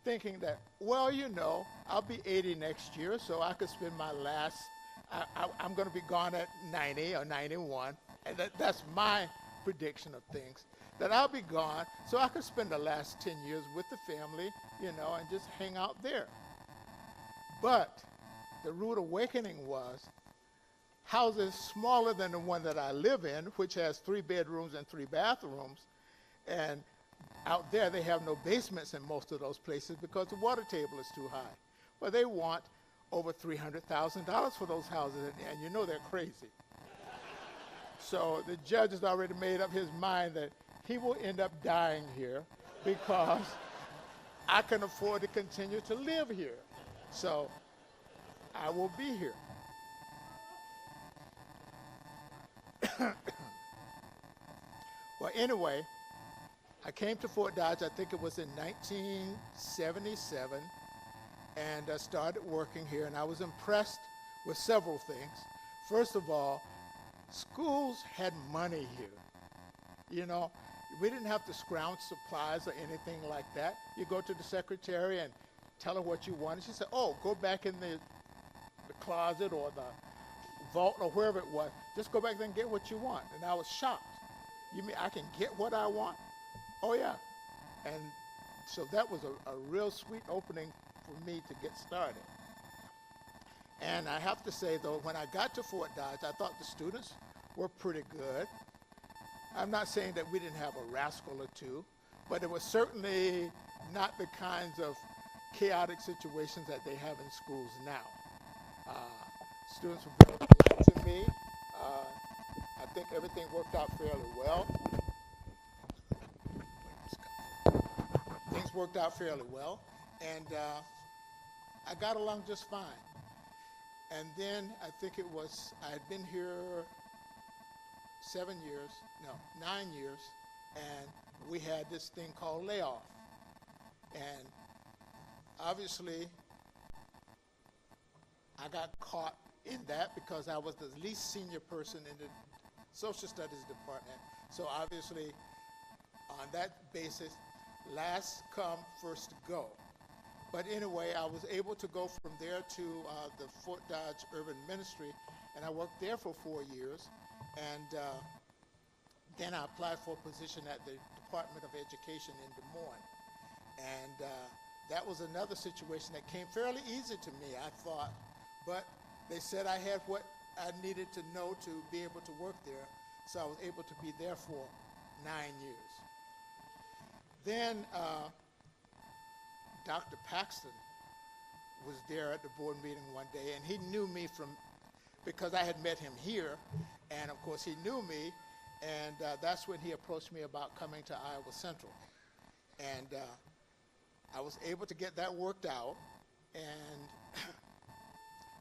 S8: thinking that, well, you know, I'll be 80 next year, so I could spend my last, I'm going to be gone at 90 or 91, and that's my prediction of things, that I'll be gone, so I could spend the last 10 years with the family, you know, and just hang out there. But the rude awakening was houses smaller than the one that I live in, which has 3 bedrooms and 3 bathrooms, and out there they have no basements in most of those places because the water table is too high. Well, they want over $300,000 for those houses, and you know they're crazy. So the judge has already made up his mind that he will end up dying here because I can afford to continue to live here. So I will be here. Well, anyway, I came to Fort Dodge, I think it was in 1977, and I started working here, and I was impressed with several things. First of all, schools had money here. You know, we didn't have to scrounge supplies or anything like that. You go to the secretary and tell her what you want, and she said, oh, go back in the closet or the vault or wherever it was. Just go back there and get what you want. And I was shocked. You mean I can get what I want? Oh, yeah. And so that was a real sweet opening for me to get started. And I have to say, though, when I got to Fort Dodge, I thought the students were pretty good. I'm not saying that we didn't have a rascal or two, but it was certainly not the kinds of chaotic situations that they have in schools now. Students were very polite to me. I think everything worked out fairly well. Things worked out fairly well, and I got along just fine. And then I think it was, I had been here 9 years, and we had this thing called layoff. And obviously, I got caught in that because I was the least senior person in the social studies department. So obviously, on that basis, last come, first go. But anyway, I was able to go from there to the Fort Dodge Urban Ministry, and I worked there for 4 years. And then I applied for a position at the Department of Education in Des Moines. And that was another situation that came fairly easy to me, I thought. But they said I had what I needed to know to be able to work there. So I was able to be there for 9 years. Then Dr. Paxton was there at the board meeting one day, and he knew me because I had met him here, and of course he knew me, and that's when he approached me about coming to Iowa Central. And I was able to get that worked out, and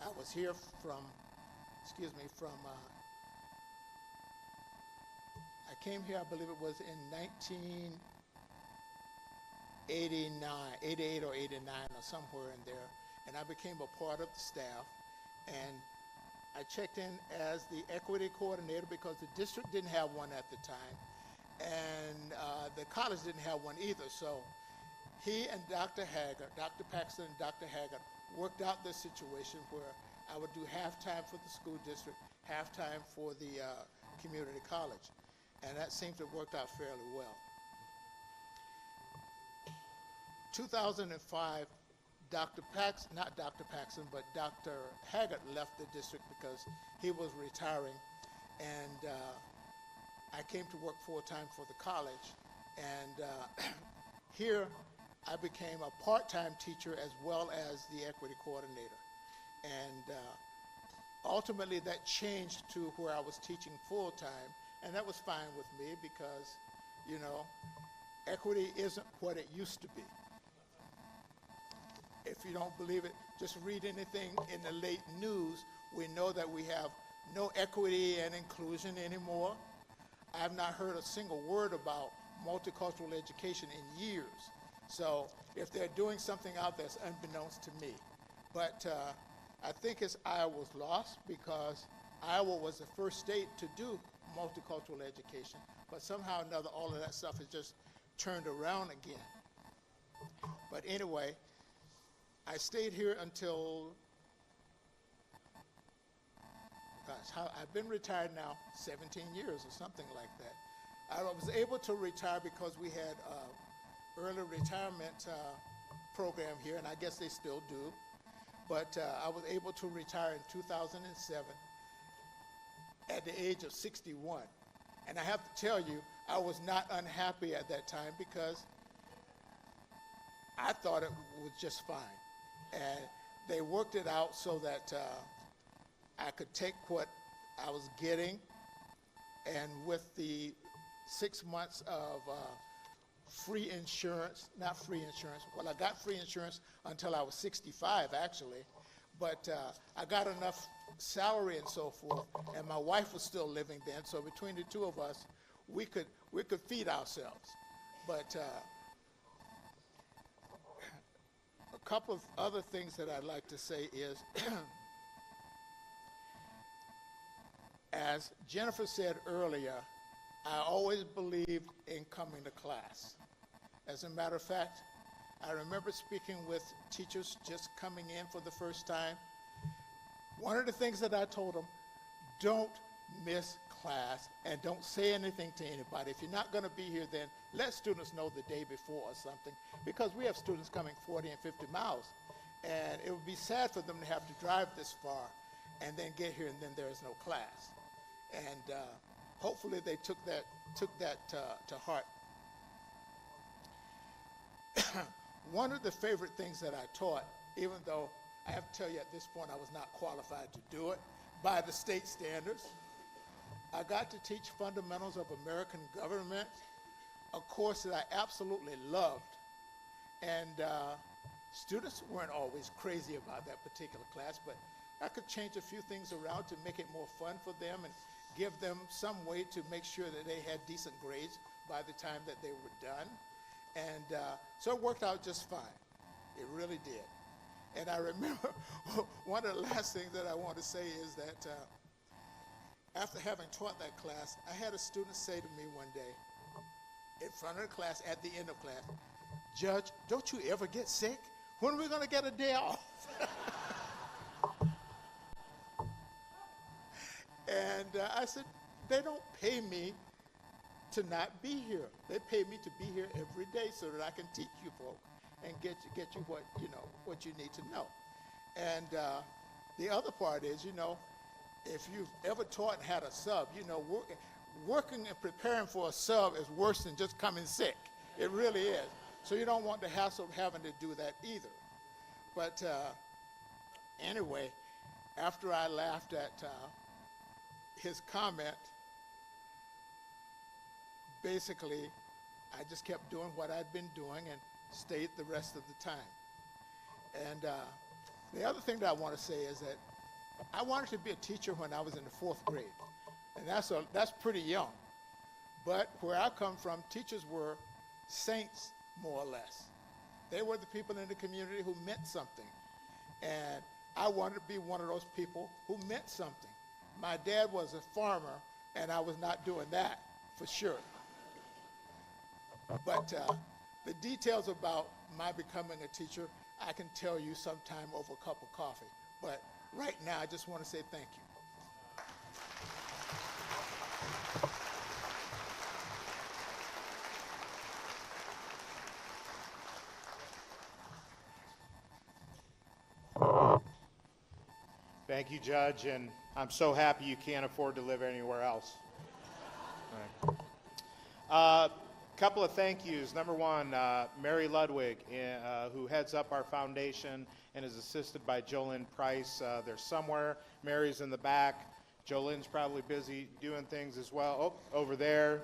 S8: I was here from I came here, I believe it was in 88 or 89 or somewhere in there, and I became a part of the staff, and I checked in as the equity coordinator because the district didn't have one at the time, and the college didn't have one either. So he and Dr. Paxton and Dr. Haggard worked out this situation where I would do half-time for the school district, half-time for the community college, and that seemed to have worked out fairly well. 2005, Dr. Haggard left the district because he was retiring, and I came to work full-time for the college, and here I became a part-time teacher as well as the equity coordinator, and ultimately that changed to where I was teaching full-time, and that was fine with me because, you know, equity isn't what it used to be. If you don't believe it, just read anything in the late news. We know that we have no equity and inclusion anymore. I've not heard a single word about multicultural education in years. So if they're doing something out there, it's unbeknownst to me. But I think it's Iowa's loss because Iowa was the first state to do multicultural education. But somehow or another, all of that stuff has just turned around again. But anyway, I stayed here until, I've been retired now 17 years or something like that. I was able to retire because we had early retirement program here, and I guess they still do. But I was able to retire in 2007 at the age of 61. And I have to tell you, I was not unhappy at that time because I thought it was just fine. And they worked it out so that I could take what I was getting, and with the 6 months of free insurance, not free insurance, well, I got free insurance until I was 65 actually, but I got enough salary and so forth, and my wife was still living then, so between the two of us, we could feed ourselves. But a couple of other things that I'd like to say is, as Jennifer said earlier, I always believed in coming to class. As a matter of fact, I remember speaking with teachers just coming in for the first time. One of the things that I told them, don't miss class and don't say anything to anybody. If you're not going to be here, then let students know the day before or something, because we have students coming 40 and 50 miles, and it would be sad for them to have to drive this far and then get here and then there is no class. And hopefully they took that to heart. One of the favorite things that I taught, even though I have to tell you at this point I was not qualified to do it by the state standards, I got to teach fundamentals of American government, a course that I absolutely loved. And students weren't always crazy about that particular class, but I could change a few things around to make it more fun for them and give them some way to make sure that they had decent grades by the time that they were done. And so it worked out just fine. It really did. And I remember one of the last things that I want to say is that after having taught that class, I had a student say to me one day in front of the class, at the end of class, "Judge, don't you ever get sick? When are we going to get a day off?" And I said, "They don't pay me to not be here. They pay me to be here every day so that I can teach you folk and get you what you need to know." And the other part is, if you've ever taught and had a sub, working and preparing for a sub is worse than just coming sick. It really is. So you don't want the hassle of having to do that either. But anyway, after I laughed at his comment, basically, I just kept doing what I'd been doing and stayed the rest of the time. And the other thing that I want to say is that I wanted to be a teacher when I was in the 4th grade. And that's pretty young. But where I come from, teachers were saints, more or less. They were the people in the community who meant something. And I wanted to be one of those people who meant something. My dad was a farmer, and I was not doing that, for sure. But the details about my becoming a teacher, I can tell you sometime over a cup of coffee. But right now, I just want to say thank you.
S7: Thank you, Judge, and I'm so happy you can't afford to live anywhere else. All right. Couple of thank yous. Number one, Mary Ludwig, who heads up our foundation and is assisted by Jolynn Price. They're somewhere. Mary's in the back. Jolynn's probably busy doing things as well. Oh, over there.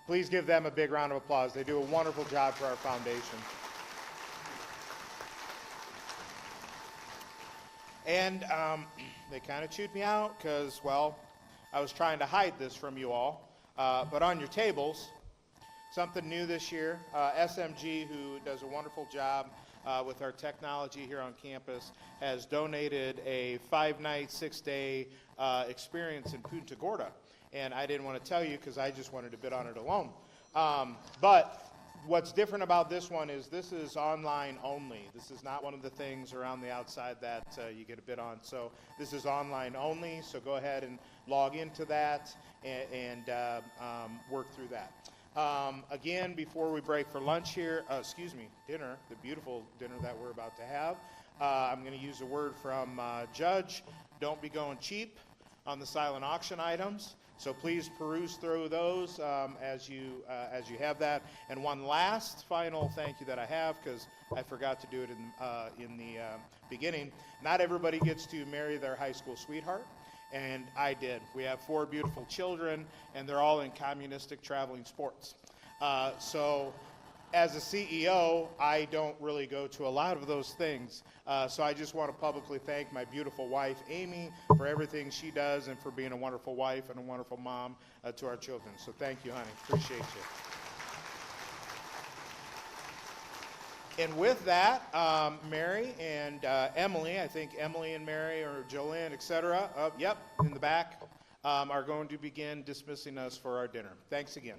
S7: Please give them a big round of applause. They do a wonderful job for our foundation. And they kind of chewed me out because, well, I was trying to hide this from you all. But on your tables, something new this year, SMG, who does a wonderful job with our technology here on campus, has donated a 5-night, 6-day experience in Punta Gorda. And I didn't want to tell you because I just wanted to bid on it alone. But what's different about this one is this is online only. This is not one of the things around the outside that you get a bid on. So this is online only, so go ahead and log into that and work through that. Again, before we break for lunch here, dinner, the beautiful dinner that we're about to have, I'm going to use a word from Judge. Don't be going cheap on the silent auction items. So please peruse through those as you have that. And one last final thank you that I have, because I forgot to do it in the beginning. Not everybody gets to marry their high school sweetheart, and I did. We have 4 beautiful children, and they're all in communistic traveling sports. So as a CEO, I don't really go to a lot of those things. So I just want to publicly thank my beautiful wife, Amy, for everything she does and for being a wonderful wife and a wonderful mom to our children. So thank you, honey. Appreciate you. And with that, Mary and Emily, I think Emily and Mary or Jolynn, et cetera, in the back, are going to begin dismissing us for our dinner. Thanks again.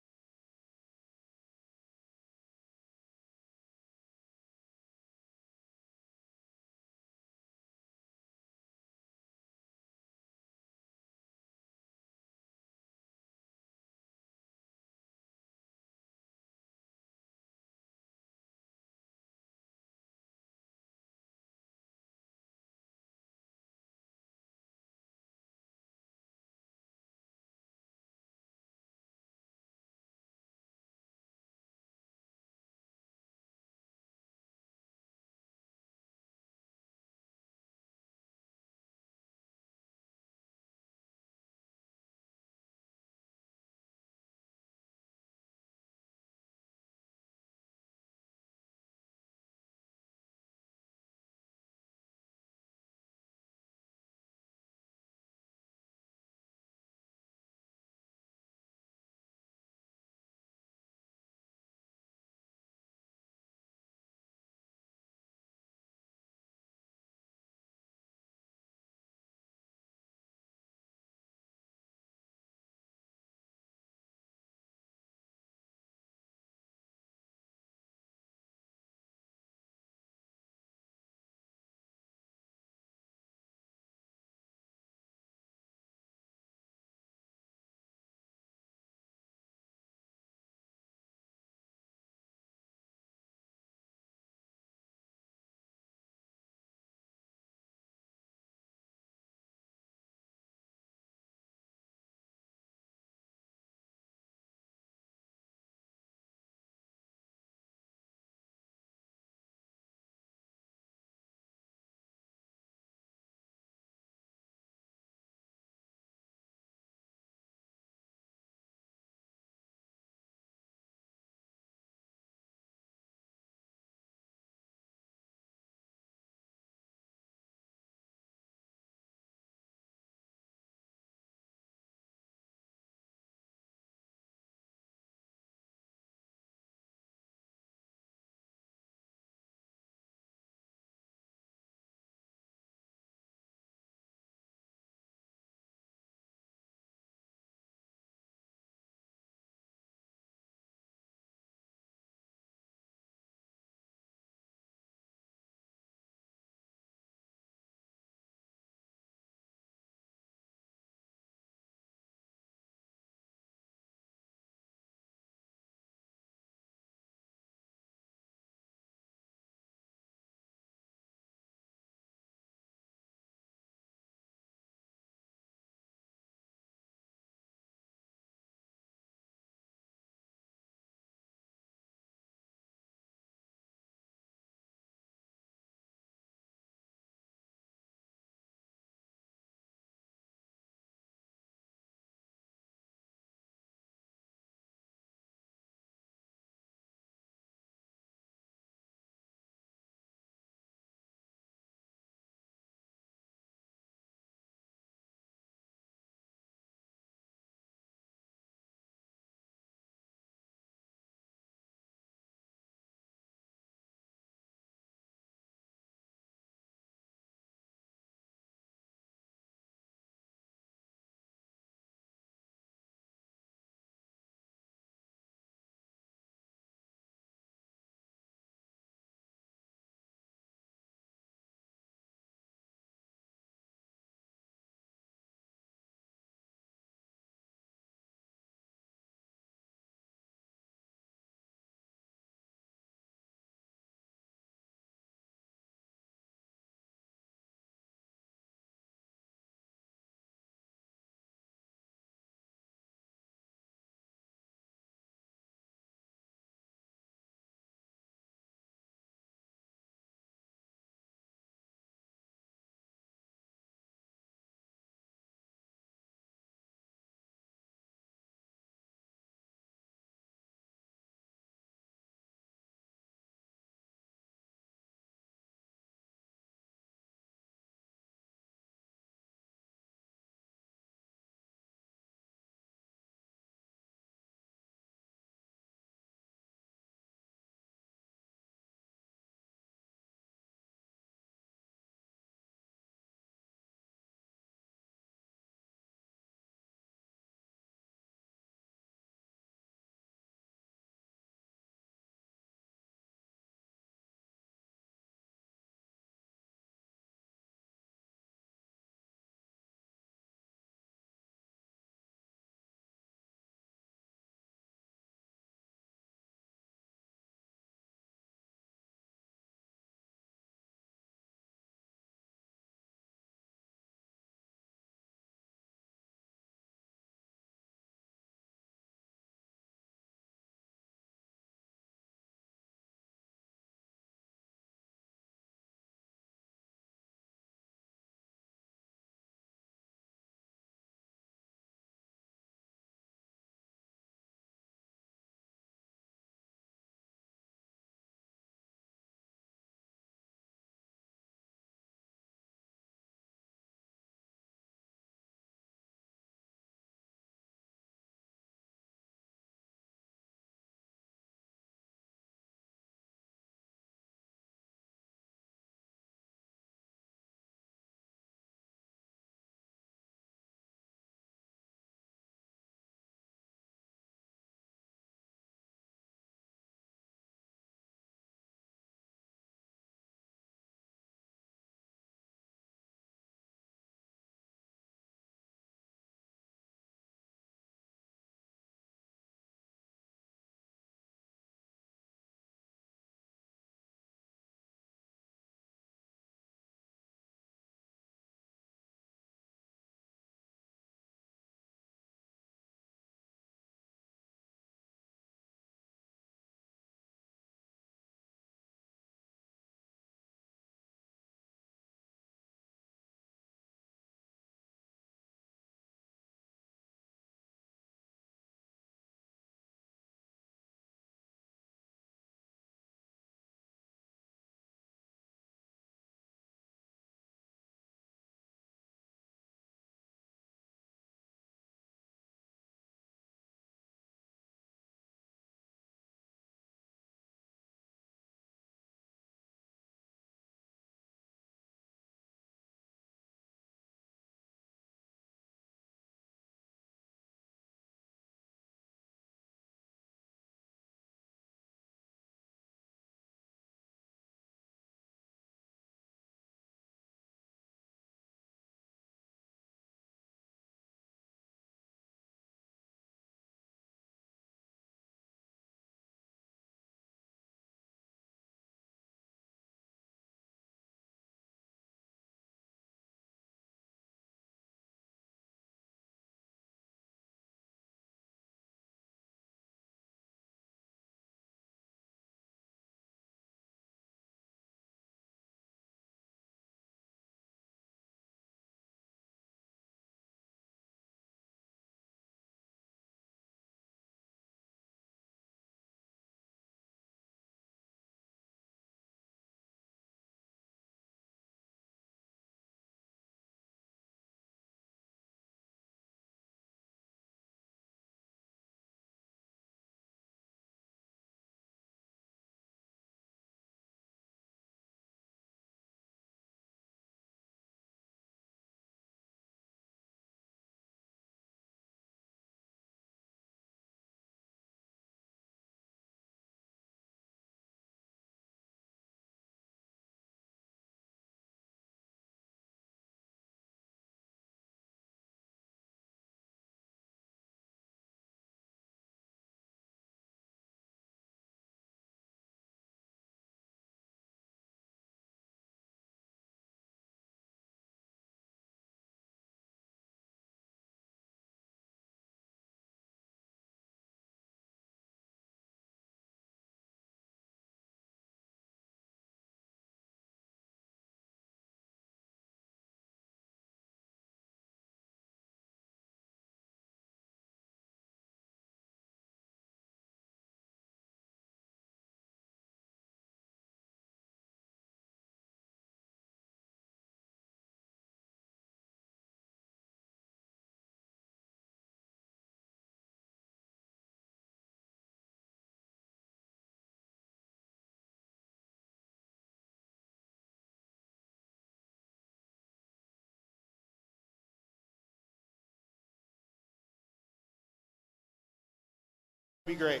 S7: Be great.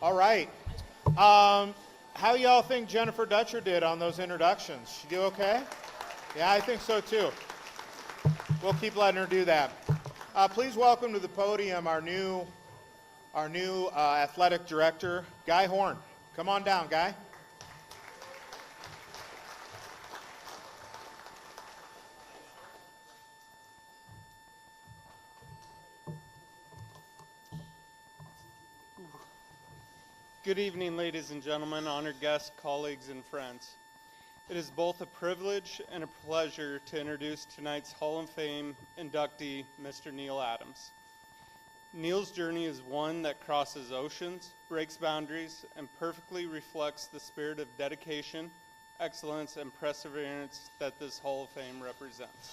S7: All right. How y'all think Jennifer Dutcher did on those introductions? She do okay? Yeah, I think so too. We'll keep letting her do that. Please welcome to the podium our new athletic director, Guy Horn. Come on down, Guy.
S9: Good evening, ladies and gentlemen, honored guests, colleagues, and friends. It is both a privilege and a pleasure to introduce tonight's Hall of Fame inductee, Mr. Neil Adams. Neil's journey is one that crosses oceans, breaks boundaries, and perfectly reflects the spirit of dedication, excellence, and perseverance that this Hall of Fame represents.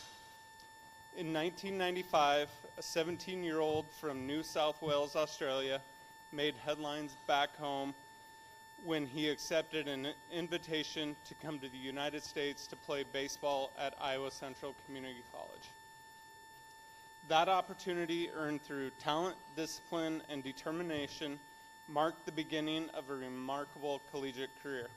S9: In 1995, a 17-year-old from New South Wales, Australia, made headlines back home when he accepted an invitation to come to the United States to play baseball at Iowa Central Community College. That opportunity, earned through talent, discipline, and determination, marked the beginning of a remarkable collegiate career.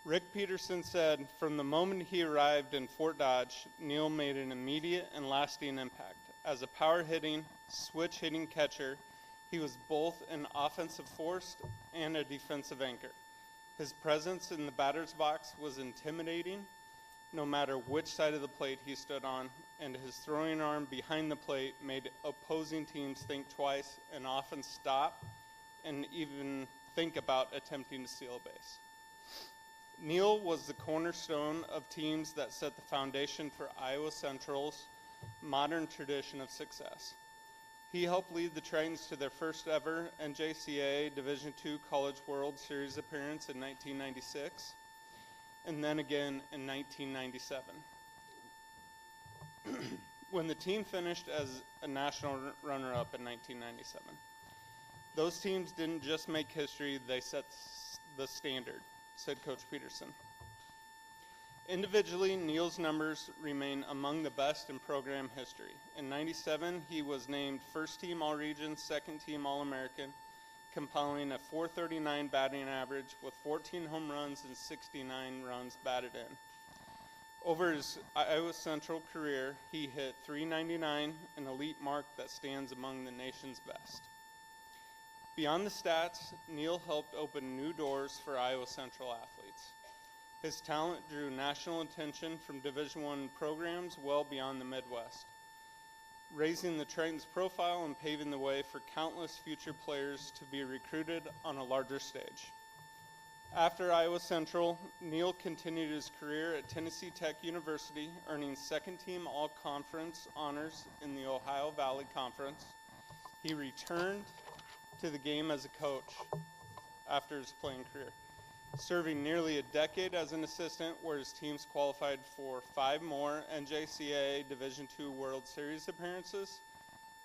S9: Rick Peterson said, from the moment he arrived in Fort Dodge, Neil made an immediate and lasting impact. As a power-hitting, switch-hitting catcher, he was both an offensive force and a defensive anchor. His presence in the batter's box was intimidating, no matter which side of the plate he stood on, and his throwing arm behind the plate made opposing teams think twice and often stop and even think about attempting to steal a base. Neil was the cornerstone of teams that set the foundation for Iowa Central's modern tradition of success. He helped lead the Tritons to their first ever NJCAA Division II College World Series appearance in 1996, and then again in 1997. When the team finished as a national runner-up in 1997. Those teams didn't just make history, they set the standard, said Coach Peterson. Individually, Neil's numbers remain among the best in program history. In '97, he was named first team All-Region, second team All-American, compiling a .439 batting average with 14 home runs and 69 runs batted in. Over his Iowa Central career, he hit .399, an elite mark that stands among the nation's best. Beyond the stats, Neil helped open new doors for Iowa Central athletes. His talent drew national attention from Division I programs well beyond the Midwest, raising the Triton's profile and paving the way for countless future players to be recruited on a larger stage. After Iowa Central, Neil continued his career at Tennessee Tech University, earning second-team All-Conference honors in the Ohio Valley Conference. He returned to the game as a coach after his playing career, serving nearly a decade as an assistant where his teams qualified for 5 more NJCAA Division II World Series appearances.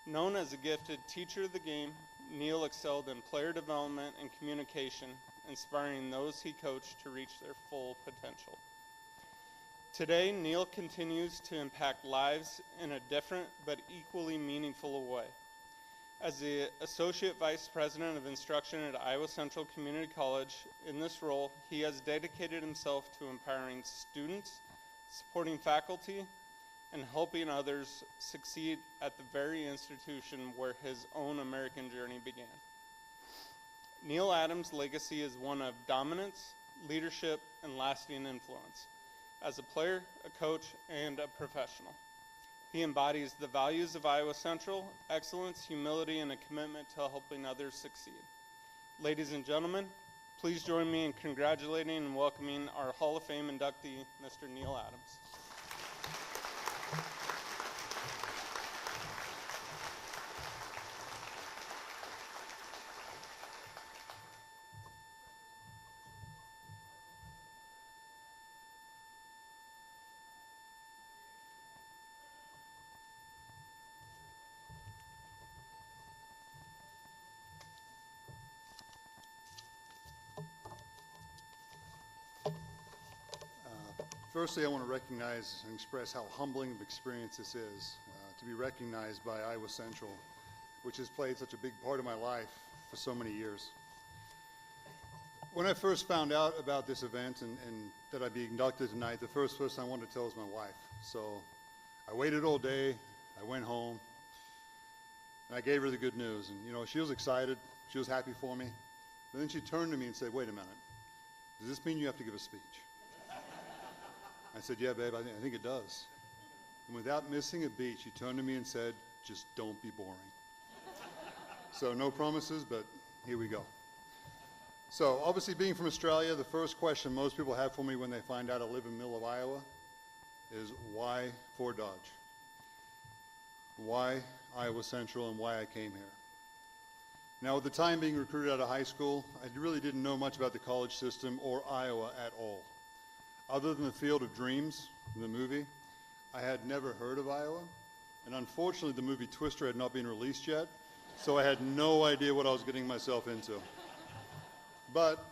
S9: Known as a gifted teacher of the game, Neil excelled in player development and communication, inspiring those he coached to reach their full potential. Today, Neil continues to impact lives in a different but equally meaningful way. As the Associate Vice President of Instruction at Iowa Central Community College, in this role, he has dedicated himself to empowering students, supporting faculty, and helping others succeed at the very institution where his own American journey began. Neil Adams' legacy is one of dominance, leadership, and lasting influence. As a player, a coach, and a professional, he embodies the values of Iowa Central: excellence, humility, and a commitment to helping others succeed. Ladies and gentlemen, please join me in congratulating and welcoming our Hall of Fame inductee, Mr. Neil Adams.
S10: Firstly, I want to recognize and express how humbling of experience this is, to be recognized by Iowa Central, which has played such a big part of my life for so many years. When I first found out about this event and that I'd be inducted tonight, the first person I wanted to tell was my wife. So I waited all day, I went home, and I gave her the good news. And, you know, she was excited, she was happy for me. But then she turned to me and said, "Wait a minute, does this mean you have to give a speech?" I said, "Yeah, babe, I think it does." And without missing a beat, she turned to me and said, "Just don't be boring." So no promises, but here we go. So obviously, being from Australia, the first question most people have for me when they find out I live in the middle of Iowa is, why Fort Dodge? Why Iowa Central, and why I came here? Now, at the time being recruited out of high school, I really didn't know much about the college system or Iowa at all. Other than the Field of Dreams, the movie, I had never heard of Iowa. And unfortunately, the movie Twister had not been released yet, so I had no idea what I was getting myself into. But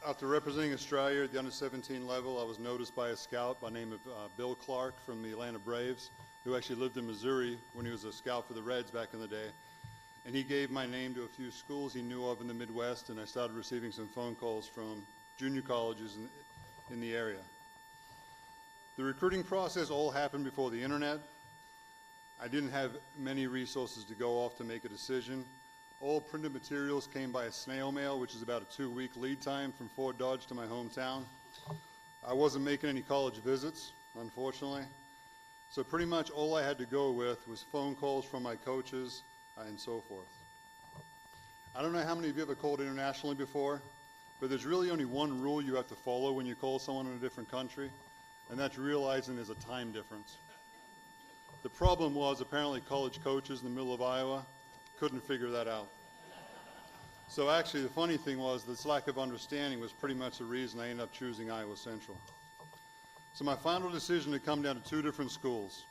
S10: after representing Australia at the under-17 level, I was noticed by a scout by the name of Bill Clark from the Atlanta Braves, who actually lived in Missouri when he was a scout for the Reds back in the day. and he gave my name to a few schools he knew of in the Midwest, and I started receiving some phone calls from junior colleges in the area. The recruiting process all happened before the internet. I didn't have many resources to go off to make a decision. All printed materials came by a snail mail, which is about a 2-week lead time from Fort Dodge to my hometown. I wasn't making any college visits, unfortunately. So pretty much all I had to go with was phone calls from my coaches and so forth. I don't know how many of you ever called internationally before, but there's really only one rule you have to follow when you call someone in a different country, and that's realizing there's a time difference. The problem was apparently college coaches in the middle of Iowa couldn't figure that out. So actually the funny thing was this lack of understanding was pretty much the reason I ended up choosing Iowa Central. So my final decision had come down to 2 different schools,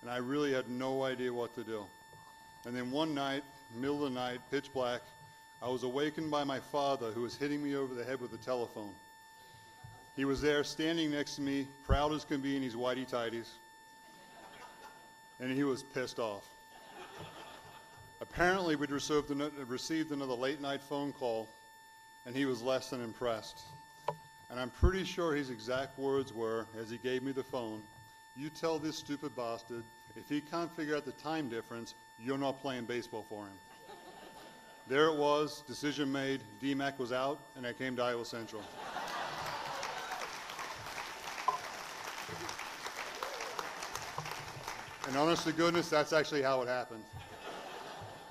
S10: and I really had no idea what to do. And then one night, middle of the night, pitch black, I was awakened by my father, who was hitting me over the head with a telephone. He was there standing next to me, proud as can be in his whitey tighties, and he was pissed off. Apparently we'd received another late night phone call, and he was less than impressed. And I'm pretty sure his exact words were, as he gave me the phone, "You tell this stupid bastard, if he can't figure out the time difference, you're not playing baseball for him." There it was, decision made, DMAC was out, and I came to Iowa Central. And honest to goodness, that's actually how it happened.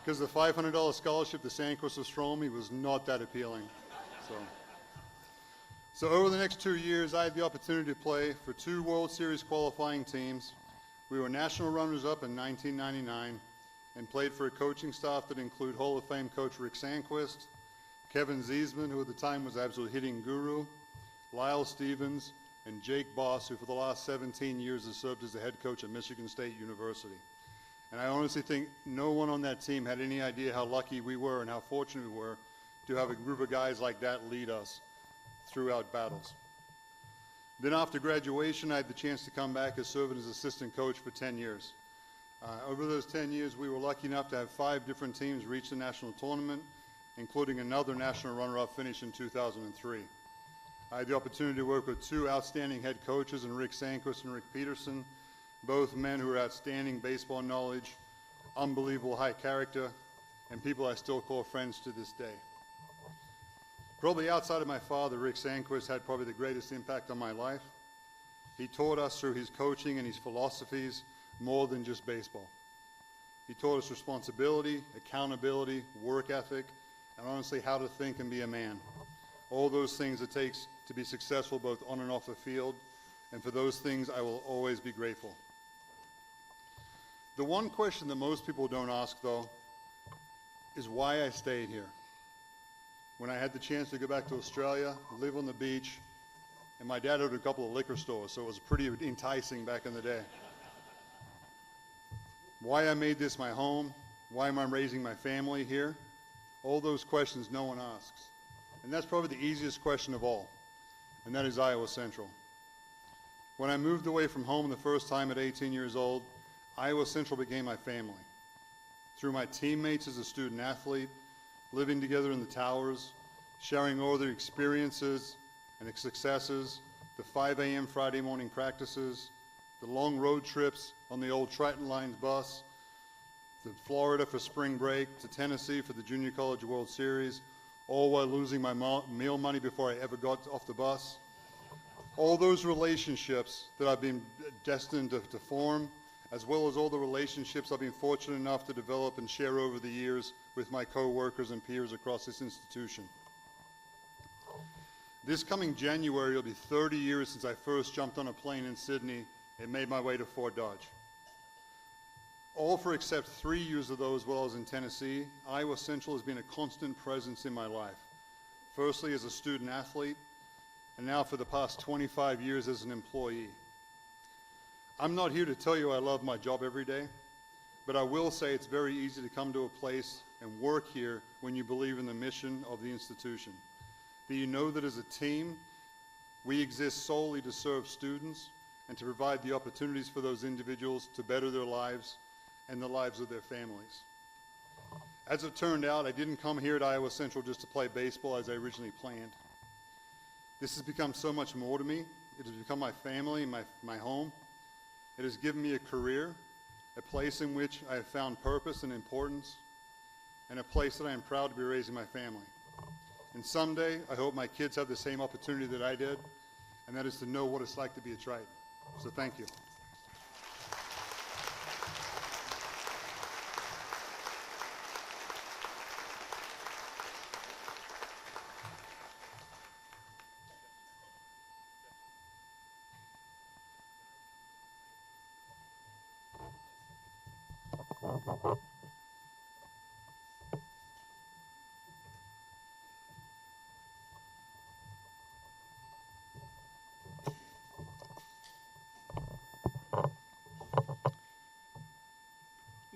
S10: Because the $500 scholarship to Sandquist was thrown me was not that appealing. So over the next 2 years, I had the opportunity to play for 2 World Series qualifying teams. We were national runners-up in 1999 and played for a coaching staff that include Hall of Fame coach Rick Sandquist, Kevin Ziesman, who at the time was absolute hitting guru, Lyle Stevens, and Jake Boss, who for the last 17 years has served as the head coach at Michigan State University. And I honestly think no one on that team had any idea how lucky we were and how fortunate we were to have a group of guys like that lead us throughout battles. Then after graduation, I had the chance to come back as serving as assistant coach for 10 years. Over those 10 years, we were lucky enough to have 5 different teams reach the national tournament, including another national runner-up finish in 2003. I had the opportunity to work with 2 outstanding head coaches in Rick Sandquist and Rick Peterson, both men who are outstanding baseball knowledge, unbelievable high character, and people I still call friends to this day. Probably outside of my father, Rick Sandquist had probably the greatest impact on my life. He taught us through his coaching and his philosophies more than just baseball. He taught us responsibility, accountability, work ethic, and honestly how to think and be a man. All those things it takes to be successful both on and off the field, and for those things I will always be grateful. The one question that most people don't ask, though, is why I stayed here. When I had the chance to go back to Australia, live on the beach, and my dad owned a couple of liquor stores, so it was pretty enticing back in the day. Why I made this my home, why am I raising my family here? All those questions no one asks. And that's probably the easiest question of all, and that is Iowa Central. When I moved away from home the first time at 18 years old, Iowa Central became my family. Through my teammates as a student athlete, living together in the towers, sharing all their experiences and successes, the 5 a.m. Friday morning practices, the long road trips on the old Triton Lines bus, to Florida for spring break, to Tennessee for the Junior College World Series, all while losing my meal money before I ever got off the bus. All those relationships that I've been destined to form, as well as all the relationships I've been fortunate enough to develop and share over the years with my co-workers and peers across this institution. This coming January will be 30 years since I first jumped on a plane in Sydney and made my way to Fort Dodge. All for except 3 years of those while I was in Tennessee, Iowa Central has been a constant presence in my life. Firstly as a student athlete, and now for the past 25 years as an employee. I'm not here to tell you I love my job every day, but I will say it's very easy to come to a place and work here when you believe in the mission of the institution. That you know that as a team, we exist solely to serve students and to provide the opportunities for those individuals to better their lives and the lives of their families. As it turned out, I didn't come here to Iowa Central just to play baseball as I originally planned. This has become so much more to me. It has become my family, my home. It has given me a career, a place in which I have found purpose and importance, and a place that I am proud to be raising my family. And someday, I hope my kids have the same opportunity that I did, and that is to know what it's like to be a Triton. So thank you.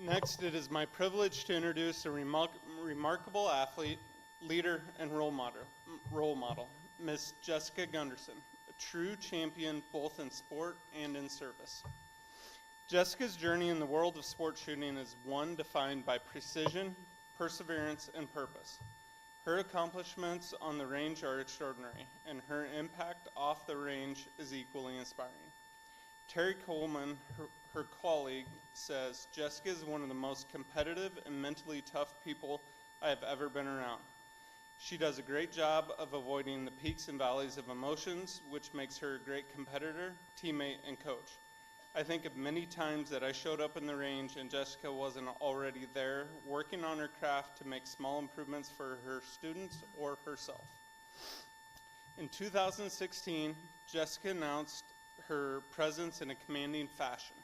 S9: Next, it is my privilege to introduce a remarkable athlete, leader, and role model, Miss Jessica Gunderson, a true champion both in sport and in service. Jessica's journey in the world of sport shooting is one defined by precision, perseverance, and purpose. Her accomplishments on the range are extraordinary, and her impact off the range is equally inspiring. Terry Coleman, her colleague, says, Jessica is one of the most competitive and mentally tough people I have ever been around. She does a great job of avoiding the peaks and valleys of emotions, which makes her a great competitor, teammate, and coach. I think of many times that I showed up in the range and Jessica wasn't already there, working on her craft to make small improvements for her students or herself. In 2016, Jessica announced her presence in a commanding fashion,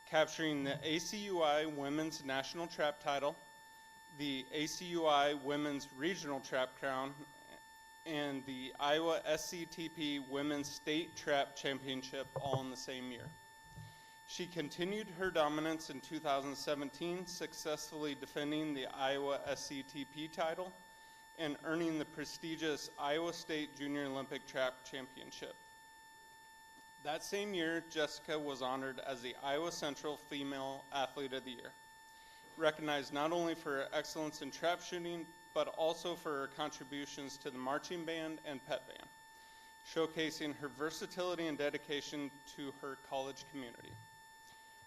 S9: capturing the ACUI Women's National Trap title, the ACUI Women's Regional Trap crown, and the Iowa SCTP Women's State Trap Championship all in the same year. She continued her dominance in 2017, successfully defending the Iowa SCTP title and earning the prestigious Iowa State Junior Olympic Trap Championship. That same year, Jessica was honored as the Iowa Central Female Athlete of the Year, recognized not only for her excellence in trap shooting, but also for her contributions to the marching band and pet band, showcasing her versatility and dedication to her college community.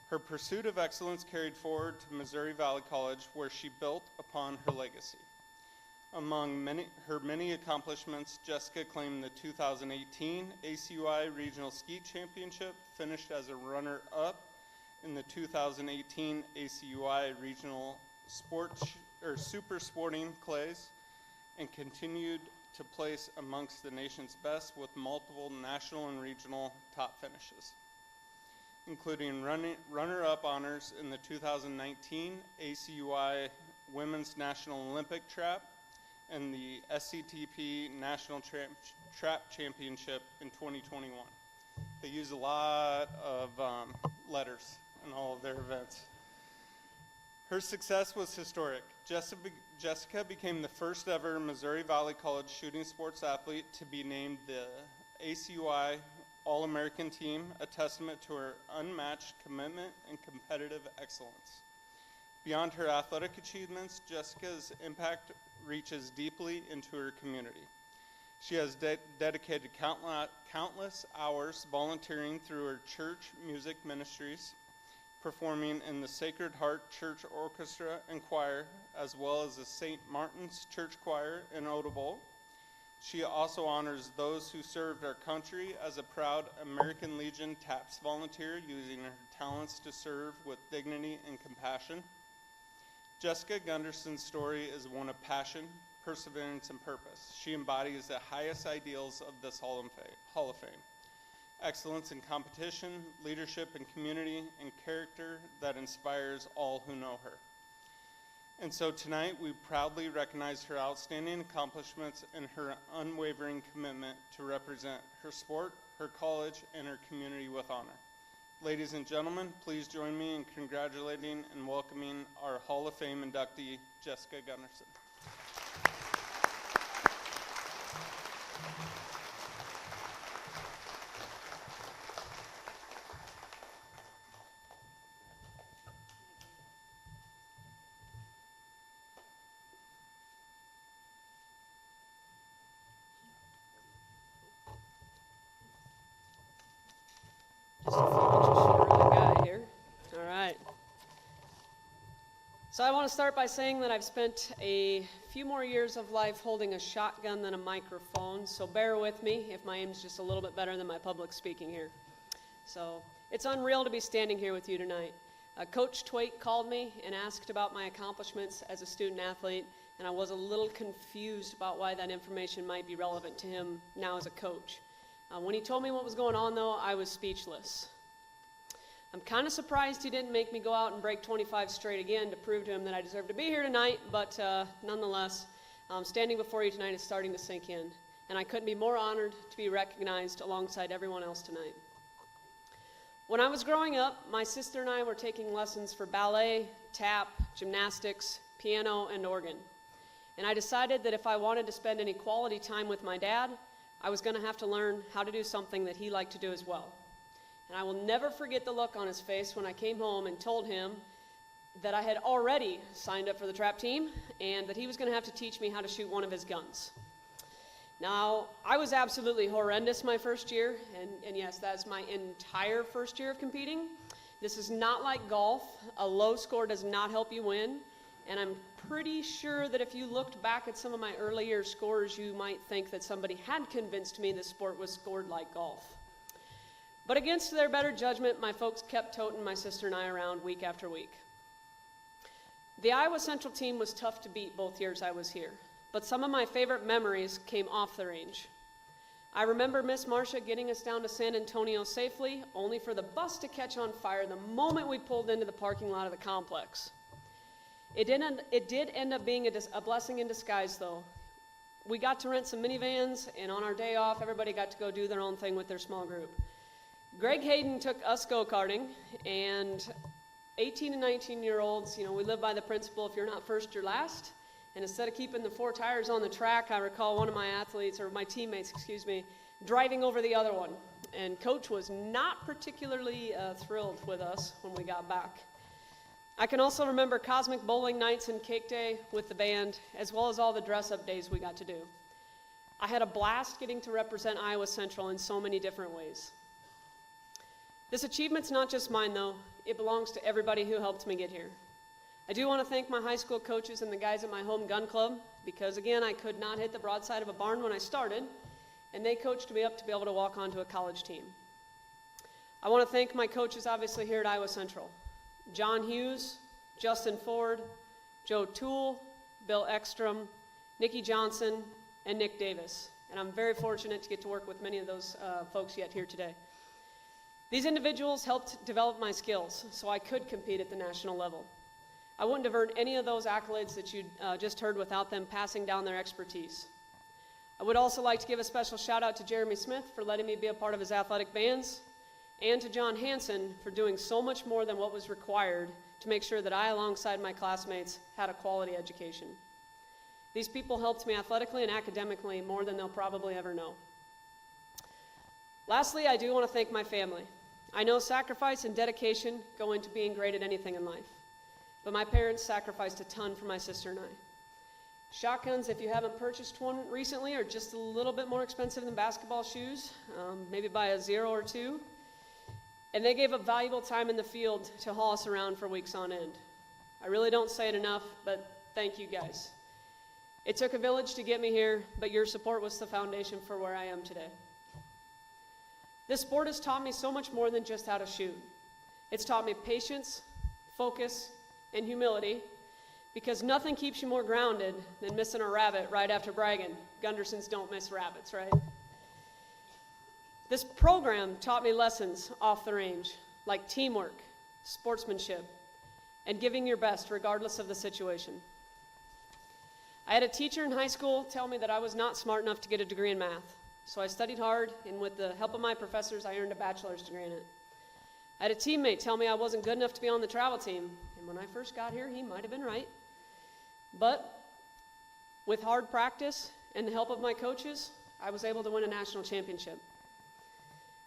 S9: Her pursuit of excellence carried forward to Missouri Valley College, where she built upon her legacy. Among her many accomplishments, Jessica claimed the 2018 ACUI Regional Skeet Championship, finished as a runner-up in the 2018 ACUI Regional Super Sporting Clays, and continued to place amongst the nation's best with multiple national and regional top finishes, including runner-up honors in the 2019 ACUI Women's National Olympic Trap and the SCTP National Trap Championship in 2021. They use a lot of letters in all of their events. Her success was historic. Jessica became the first ever Missouri Valley College shooting sports athlete to be named the ACUI All-American Team, a testament to her unmatched commitment and competitive excellence. Beyond her athletic achievements, Jessica's impact reaches deeply into her community. She has dedicated countless hours volunteering through her church music ministries, performing in the Sacred Heart Church Orchestra and Choir, as well as the St. Martin's Church Choir in Odebolt. She also honors those who served our country as a proud American Legion TAPS volunteer, using her talents to serve with dignity and compassion. Jessica Gunderson's story is one of passion, perseverance, and purpose. She embodies the highest ideals of this Hall of Fame. Excellence in competition, leadership in community, and character that inspires all who know her. And so tonight, we proudly recognize her outstanding accomplishments and her unwavering commitment to represent her sport, her college, and her community with honor. Ladies and gentlemen, please join me in congratulating and welcoming our Hall of Fame inductee, Jessica Gunderson.
S11: Just a few inches shorter than guy here. All right. So I want to start by saying that I've spent a few more years of life holding a shotgun than a microphone, so bear with me if my aim's just a little bit better than my public speaking here. So it's unreal to be standing here with you tonight. Coach Twait called me and asked about my accomplishments as a student athlete, and I was a little confused about why that information might be relevant to him now as a coach. When he told me what was going on, though, I was speechless. I'm kind of surprised he didn't make me go out and break 25 straight again to prove to him that I deserve to be here tonight, but nonetheless, standing before you tonight is starting to sink in, and I couldn't be more honored to be recognized alongside everyone else tonight. When I was growing up, my sister and I were taking lessons for ballet, tap, gymnastics, piano, and organ. And I decided that if I wanted to spend any quality time with my dad, I was going to have to learn how to do something that he liked to do as well. And I will never forget the look on his face when I came home and told him that I had already signed up for the trap team and that he was going to have to teach me how to shoot one of his guns. Now, I was absolutely horrendous my first year, and yes, that's my entire first year of competing. This is not like golf. A low score does not help you win. And I'm pretty sure that if you looked back at some of my earlier scores, you might think that somebody had convinced me the sport was scored like golf. But against their better judgment, my folks kept toting my sister and I around week after week. The Iowa Central team was tough to beat both years I was here, but some of my favorite memories came off the range. I remember Miss Marcia getting us down to San Antonio safely, only for the bus to catch on fire the moment we pulled into the parking lot of the complex. It did end up being a blessing in disguise, though. We got to rent some minivans, and on our day off, everybody got to go do their own thing with their small group. Greg Hayden took us go-karting, and 18 and 19-year-olds, we live by the principle, if you're not first, you're last. And instead of keeping the four tires on the track, I recall one of my teammates, driving over the other one. And Coach was not particularly thrilled with us when we got back. I can also remember cosmic bowling nights and cake day with the band, as well as all the dress-up days we got to do. I had a blast getting to represent Iowa Central in so many different ways. This achievement's not just mine, though. It belongs to everybody who helped me get here. I do want to thank my high school coaches and the guys at my home gun club, because again, I could not hit the broadside of a barn when I started, and they coached me up to be able to walk onto a college team. I want to thank my coaches, obviously, here at Iowa Central. John Hughes, Justin Ford, Joe Toole, Bill Ekstrom, Nikki Johnson, and Nick Davis. And I'm very fortunate to get to work with many of those folks yet here today. These individuals helped develop my skills so I could compete at the national level. I wouldn't have earned any of those accolades that you just heard without them passing down their expertise. I would also like to give a special shout out to Jeremy Smith for letting me be a part of his athletic bands, and to John Hansen for doing so much more than what was required to make sure that I, alongside my classmates, had a quality education. These people helped me athletically and academically more than they'll probably ever know. Lastly, I do want to thank my family. I know sacrifice and dedication go into being great at anything in life, but my parents sacrificed a ton for my sister and I. Shotguns, if you haven't purchased one recently, are just a little bit more expensive than basketball shoes, maybe by a 0 or 2. And they gave up valuable time in the field to haul us around for weeks on end. I really don't say it enough, but thank you guys. It took a village to get me here, but your support was the foundation for where I am today. This sport has taught me so much more than just how to shoot. It's taught me patience, focus, and humility, because nothing keeps you more grounded than missing a rabbit right after bragging. Gundersons don't miss rabbits, right? This program taught me lessons off the range, like teamwork, sportsmanship, and giving your best regardless of the situation. I had a teacher in high school tell me that I was not smart enough to get a degree in math, so I studied hard, and with the help of my professors, I earned a bachelor's degree in it. I had a teammate tell me I wasn't good enough to be on the travel team, and when I first got here, he might have been right. But with hard practice and the help of my coaches, I was able to win a national championship.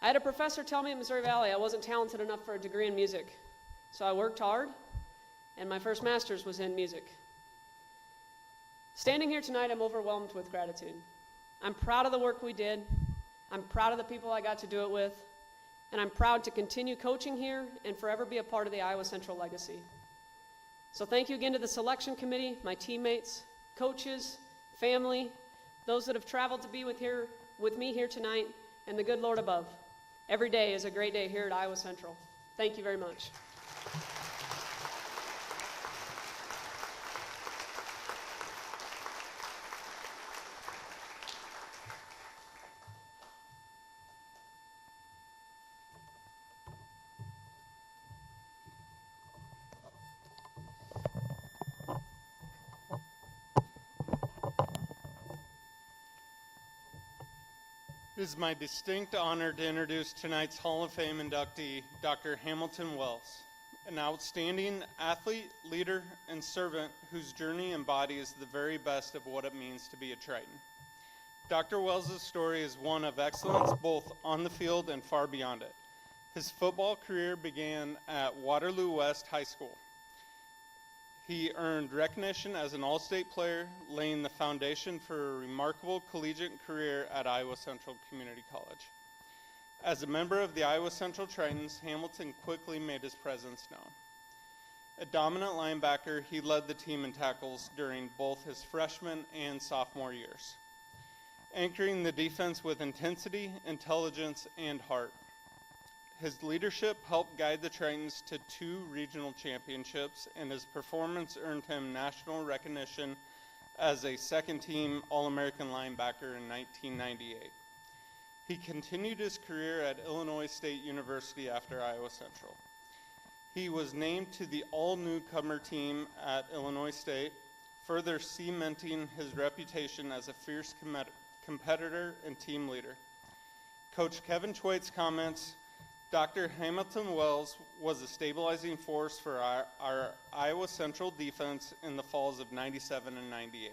S11: I had a professor tell me at Missouri Valley I wasn't talented enough for a degree in music, so I worked hard, and my first master's was in music. Standing here tonight, I'm overwhelmed with gratitude. I'm proud of the work we did. I'm proud of the people I got to do it with, and I'm proud to continue coaching here and forever be a part of the Iowa Central legacy. So thank you again to the selection committee, my teammates, coaches, family, those that have traveled to be with me here tonight, and the good Lord above. Every day is a great day here at Iowa Central. Thank you very much.
S9: It is my distinct honor to introduce tonight's Hall of Fame inductee, Dr. Hamilton Wells, an outstanding athlete, leader, and servant whose journey embodies the very best of what it means to be a Triton. Dr. Wells' story is one of excellence both on the field and far beyond it. His football career began at Waterloo West High School. He earned recognition as an all-state player, laying the foundation for a remarkable collegiate career at Iowa Central Community College. As a member of the Iowa Central Tritons, Hamilton quickly made his presence known. A dominant linebacker, he led the team in tackles during both his freshman and sophomore years, anchoring the defense with intensity, intelligence, and heart. His leadership helped guide the Tritons to 2 regional championships, and his performance earned him national recognition as a second-team All-American linebacker in 1998. He continued his career at Illinois State University after Iowa Central. He was named to the all-newcomer team at Illinois State, further cementing his reputation as a fierce competitor and team leader. Coach Kevin Chwait's comments, Dr. Hamilton Wells was a stabilizing force for our Iowa Central defense in the falls of '97 and '98.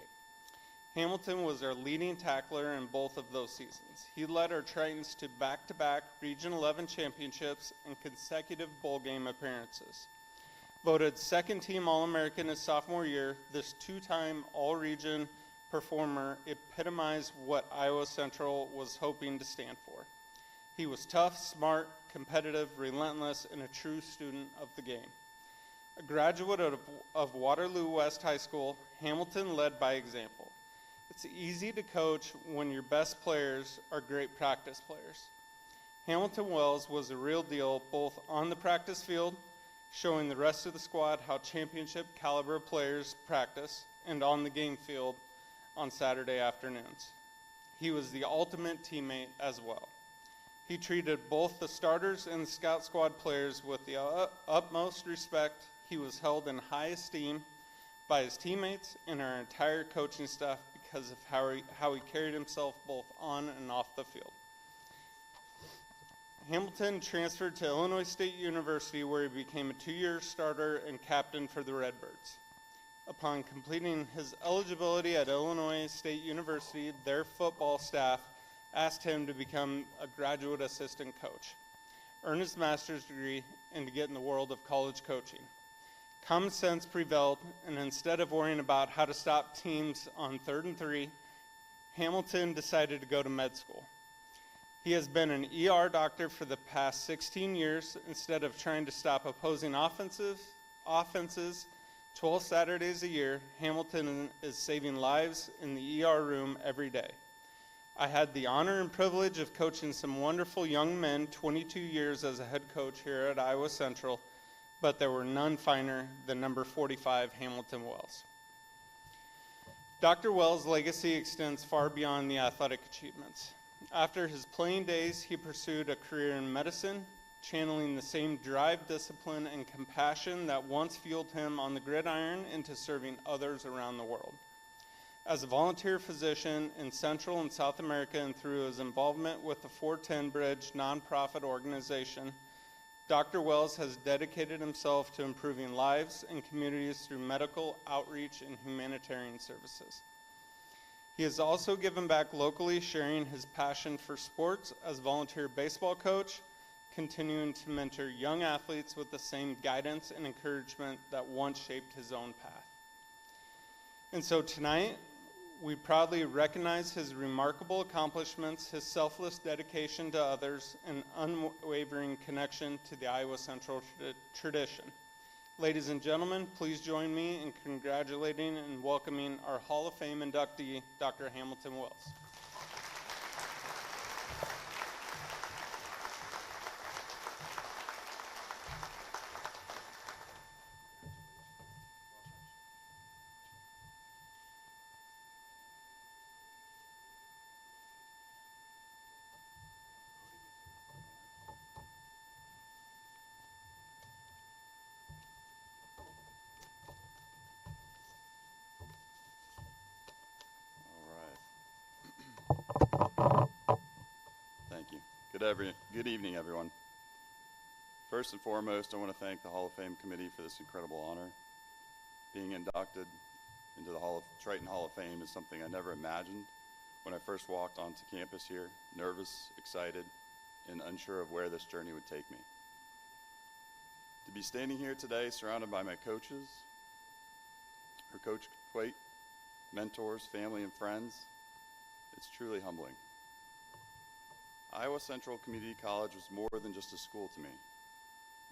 S9: Hamilton was our leading tackler in both of those seasons. He led our Tritons to back-to-back Region 11 championships and consecutive bowl game appearances. Voted second-team All-American his sophomore year, this 2-time All-Region performer epitomized what Iowa Central was hoping to stand for. He was tough, smart, competitive, relentless, and a true student of the game. A graduate of Waterloo West High School, Hamilton led by example. It's easy to coach when your best players are great practice players. Hamilton Wells was a real deal both on the practice field, showing the rest of the squad how championship caliber players practice, and on the game field on Saturday afternoons. He was the ultimate teammate as well. He treated both the starters and the scout squad players with the utmost respect. He was held in high esteem by his teammates and our entire coaching staff because of how he carried himself both on and off the field. Hamilton transferred to Illinois State University, where he became a 2-year starter and captain for the Redbirds. Upon completing his eligibility at Illinois State University, their football staff asked him to become a graduate assistant coach, earn his master's degree, and to get in the world of college coaching. Common sense prevailed, and instead of worrying about how to stop teams on 3rd and 3, Hamilton decided to go to med school. He has been an ER doctor for the past 16 years. Instead of trying to stop opposing offenses 12 Saturdays a year, Hamilton is saving lives in the ER room every day. I had the honor and privilege of coaching some wonderful young men, 22 years as a head coach here at Iowa Central, but there were none finer than number 45, Hamilton Wells. Dr. Wells' legacy extends far beyond the athletic achievements. After his playing days, he pursued a career in medicine, channeling the same drive, discipline, and compassion that once fueled him on the gridiron into serving others around the world. As a volunteer physician in Central and South America and through his involvement with the 410 Bridge nonprofit organization, Dr. Wells has dedicated himself to improving lives and communities through medical outreach and humanitarian services. He has also given back locally, sharing his passion for sports as volunteer baseball coach, continuing to mentor young athletes with the same guidance and encouragement that once shaped his own path. And so tonight, We proudly recognize his remarkable accomplishments, his selfless dedication to others, and unwavering connection to the Iowa Central tradition. Ladies and gentlemen, please join me in congratulating and welcoming our Hall of Fame inductee, Dr. Hamilton Wills.
S12: Thank you. Good evening, everyone. First and foremost, I want to thank the Hall of Fame Committee for this incredible honor. Being inducted into the Triton Hall of Fame is something I never imagined when I first walked onto campus here, nervous, excited, and unsure of where this journey would take me. To be standing here today surrounded by my coaches, or Coach Quate, mentors, family, and friends, it's truly humbling. Iowa Central Community College was more than just a school to me.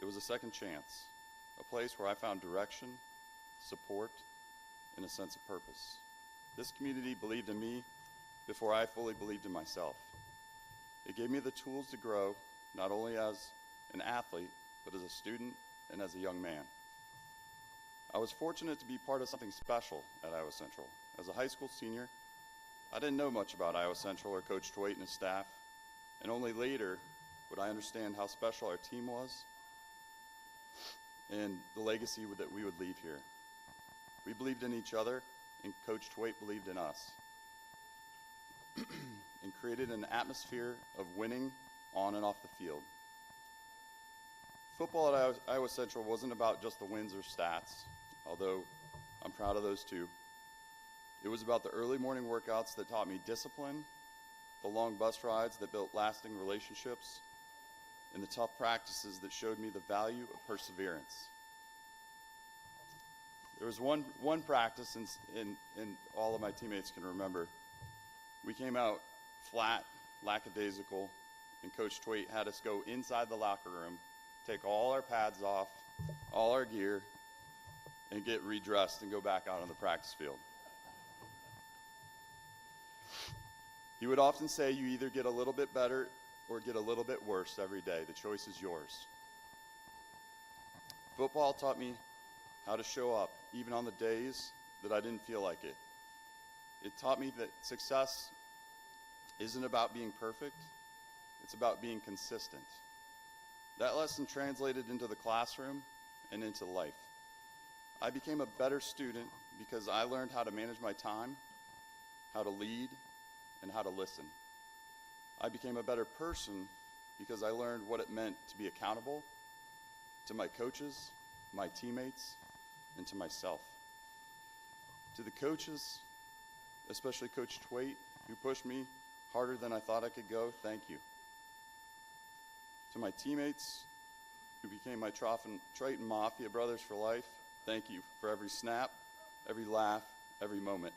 S12: It was a second chance, a place where I found direction, support, and a sense of purpose. This community believed in me before I fully believed in myself. It gave me the tools to grow, not only as an athlete, but as a student and as a young man. I was fortunate to be part of something special at Iowa Central. As a high school senior, I didn't know much about Iowa Central or Coach Twait and his staff, and only later would I understand how special our team was and the legacy that we would leave here. We believed in each other, and Coach Twait believed in us, and created an atmosphere of winning on and off the field. Football at Iowa Central wasn't about just the wins or stats, although I'm proud of those too. It was about the early morning workouts that taught me discipline, the long bus rides that built lasting relationships, and the tough practices that showed me the value of perseverance. There was one practice, and all of my teammates can remember. We came out flat, lackadaisical, and Coach Twait had us go inside the locker room, take all our pads off, all our gear, and get redressed and go back out on the practice field. He would often say, you either get a little bit better or get a little bit worse every day. The choice is yours. Football taught me how to show up, even on the days that I didn't feel like it. It taught me that success isn't about being perfect, it's about being consistent. That lesson translated into the classroom and into life. I became a better student because I learned how to manage my time, how to lead, and how to listen. I became a better person because I learned what it meant to be accountable to my coaches, my teammates, and to myself. To the coaches, especially Coach Twait, who pushed me harder than I thought I could go, thank you. To my teammates, who became my Triton Mafia brothers for life, thank you for every snap, every laugh, every moment.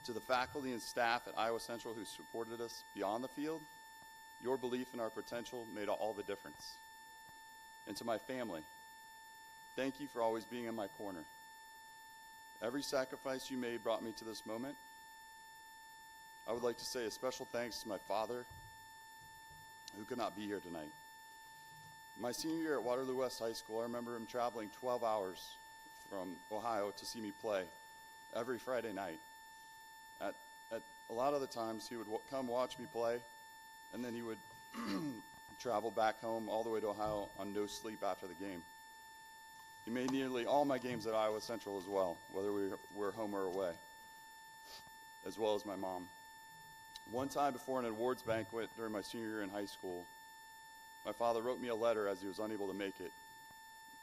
S12: To the faculty and staff at Iowa Central who supported us beyond the field, your belief in our potential made all the difference. And to my family, thank you for always being in my corner. Every sacrifice you made brought me to this moment. I would like to say a special thanks to my father, who could not be here tonight. My senior year at Waterloo West High School, I remember him traveling 12 hours from Ohio to see me play every Friday night. At a lot of the times, he would come watch me play, and then he would travel back home all the way to Ohio on no sleep after the game. He made nearly all my games at Iowa Central as well, whether we were home or away, as well as my mom. One time before an awards banquet during my senior year in high school, my father wrote me a letter as he was unable to make it.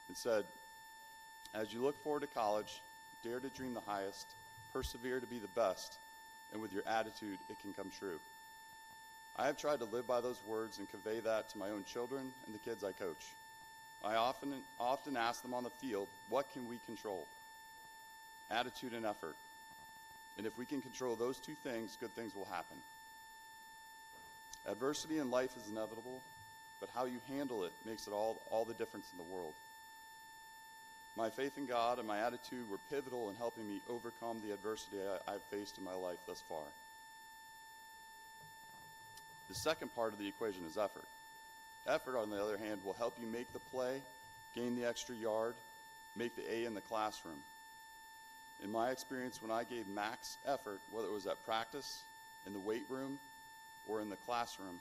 S12: It said, "As you look forward to college, dare to dream the highest, persevere to be the best, and with your attitude, it can come true." I have tried to live by those words and convey that to my own children and the kids I coach. I often ask them on the field, what can we control? Attitude and effort. And if we can control those two things, good things will happen. Adversity in life is inevitable, but how you handle it makes it all the difference in the world. My faith in God and my attitude were pivotal in helping me overcome the adversity I've faced in my life thus far. The second part of the equation is effort. Effort, on the other hand, will help you make the play, gain the extra yard, make the A in the classroom. In my experience, when I gave max effort, whether it was at practice, in the weight room, or in the classroom,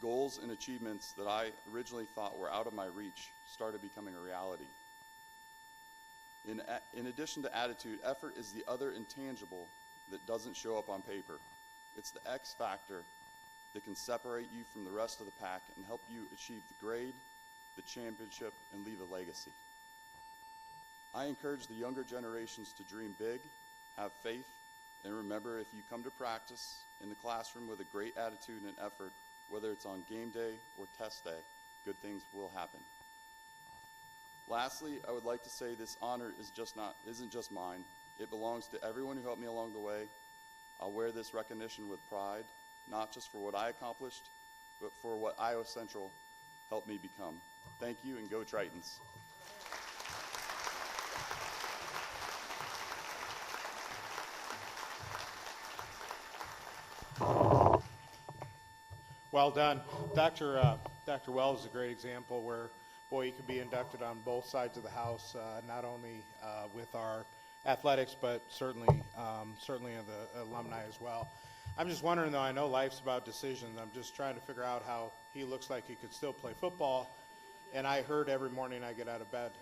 S12: goals and achievements that I originally thought were out of my reach started becoming a reality. In addition to attitude, effort is the other intangible that doesn't show up on paper. It's the X factor that can separate you from the rest of the pack and help you achieve the grade, the championship, and leave a legacy. I encourage the younger generations to dream big, have faith, and remember, if you come to practice in the classroom with a great attitude and effort, whether it's on game day or test day, good things will happen. Lastly, I would like to say this honor isn't just mine. It belongs to everyone who helped me along the way. I'll wear this recognition with pride, not just for what I accomplished, but for what Iowa Central helped me become. Thank you, and go Tritons.
S7: Well done. Dr. Wells is a great example where, boy, you can be inducted on both sides of the house, not only with our athletics, but certainly of the alumni as well. I'm just wondering, though, I know life's about decisions. I'm just trying to figure out how he looks like he could still play football, and I hurt every morning I get out of bed.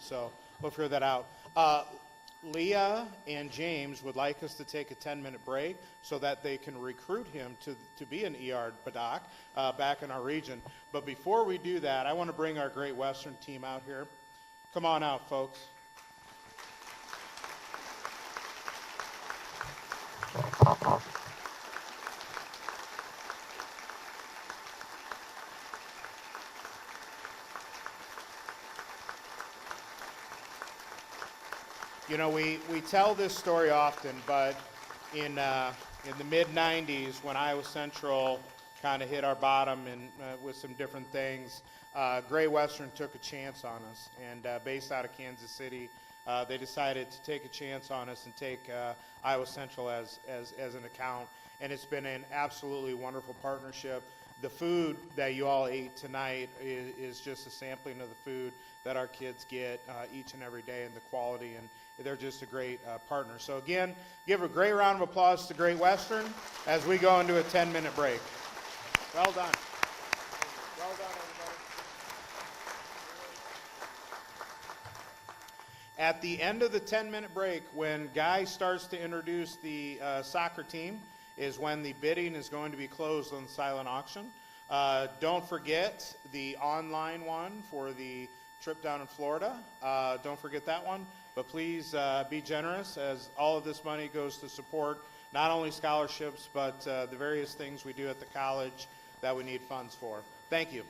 S7: So we'll figure that out. Leah and James would like us to take a 10-minute break so that they can recruit him to be an ER doc back in our region. But before we do that, I want to bring our Great Western team out here. Come on out, folks. You know, we tell this story often, but in the mid-'90s, when Iowa Central kind of hit our bottom and with some different things, Great Western took a chance on us. And based out of Kansas City, they decided to take a chance on us and take Iowa Central as an account. And it's been an absolutely wonderful partnership. The food that you all ate tonight is just a sampling of the food that our kids get each and every day, and the quality, and they're just a great partner. So again, give a great round of applause to Great Western as we go into a 10-minute break. Well done. Well done, everybody. At the end of the 10-minute break, when Guy starts to introduce the soccer team, is when the bidding is going to be closed on silent auction. Don't forget the online one for the trip down in Florida. Don't forget that one. But please be generous, as all of this money goes to support not only scholarships, but the various things we do at the college that we need funds for. Thank you.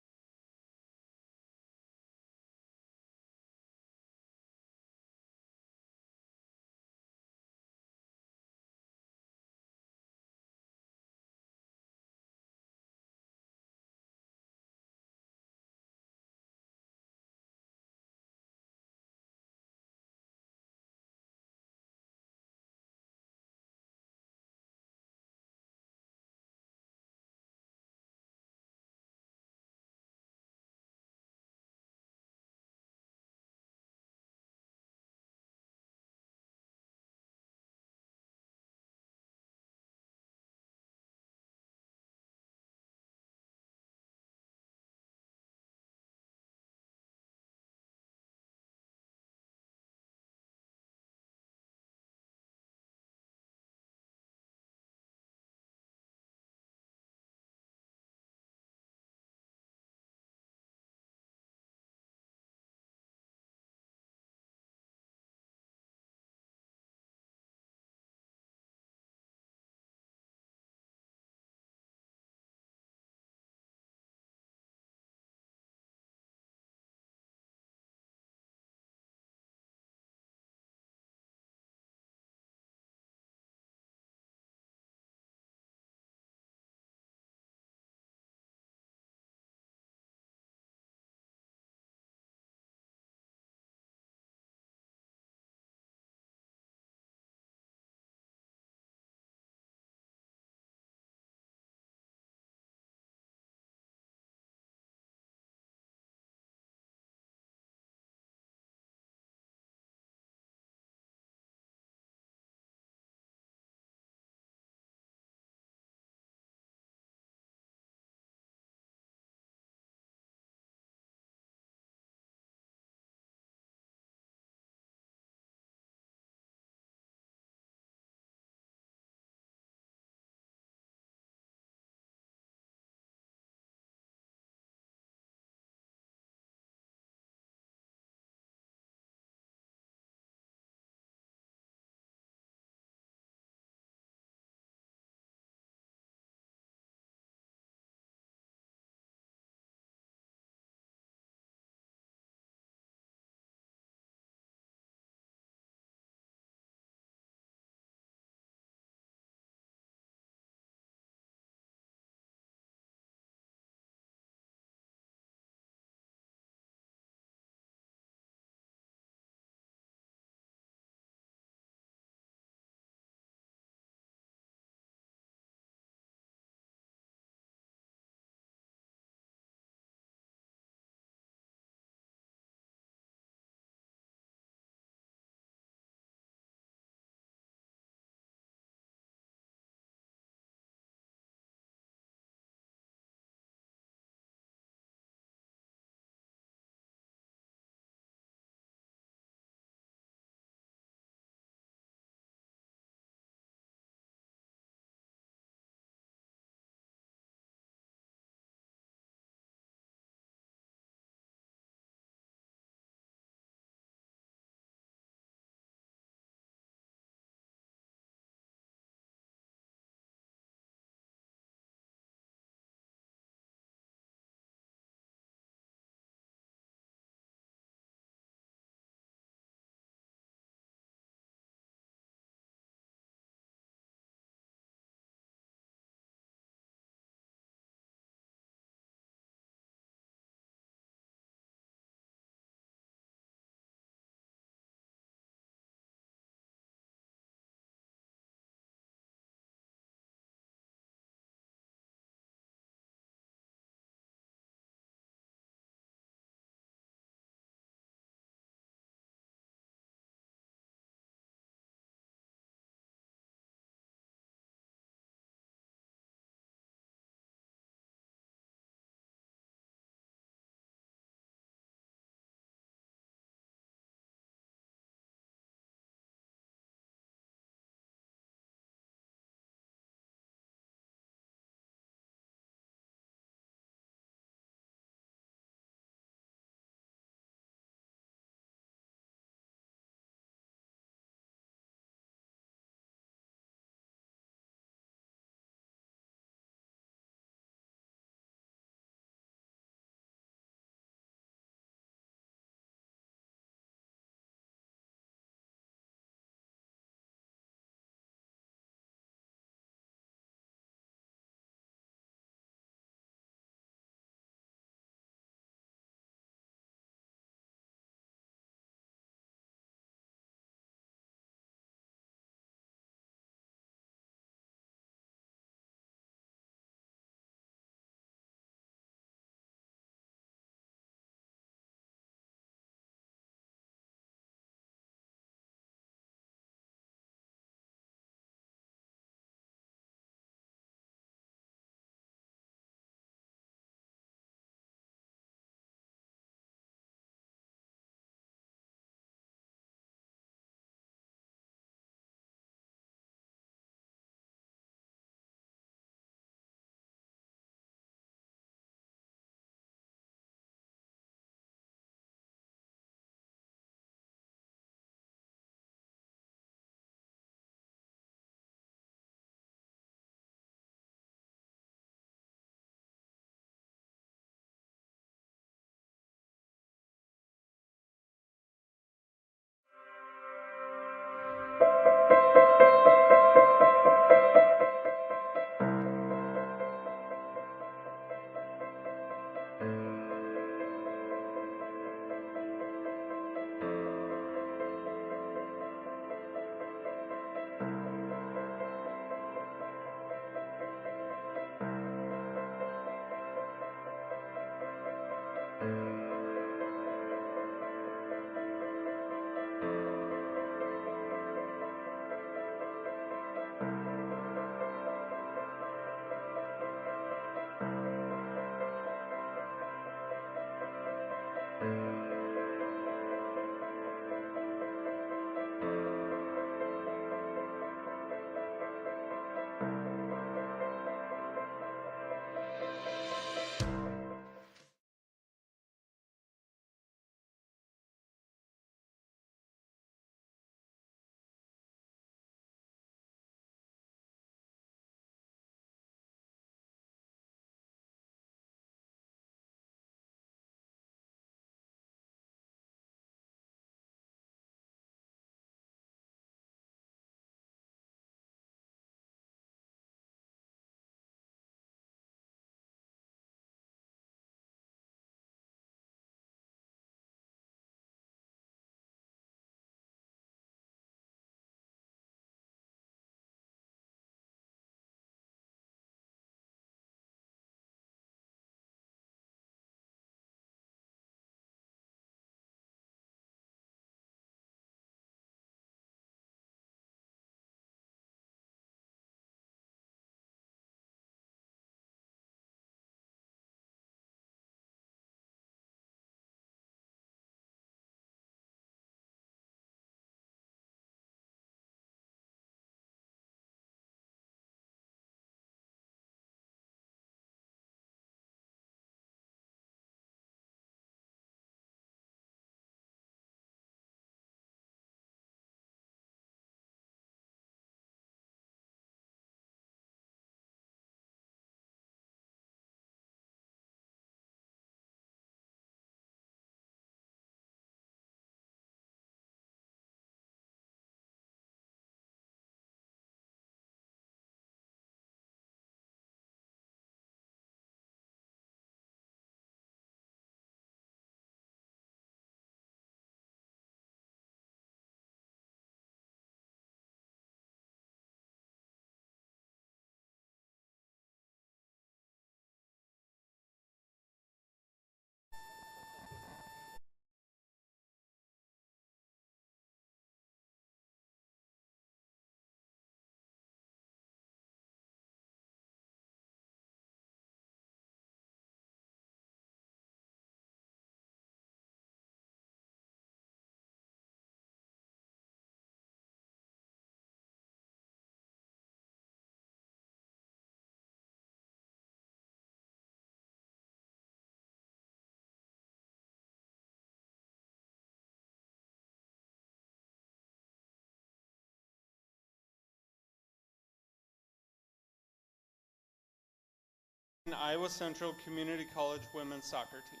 S9: Iowa Central Community College women's soccer team.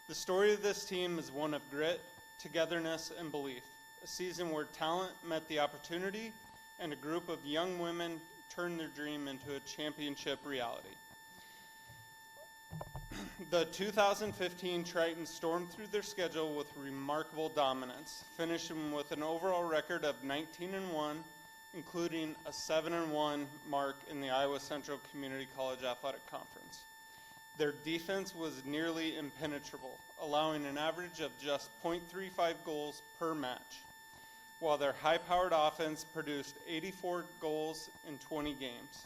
S9: The story of this team is one of grit, togetherness, and belief. A season where talent met the opportunity and a group of young women turned their dream into a championship reality. The 2015 Triton stormed through their schedule with remarkable dominance, finishing with an overall record of 19-1, including a 7-1 mark in the Iowa Central Community College Athletic Conference. Their defense was nearly impenetrable, allowing an average of just 0.35 goals per match, while their high-powered offense produced 84 goals in 20 games.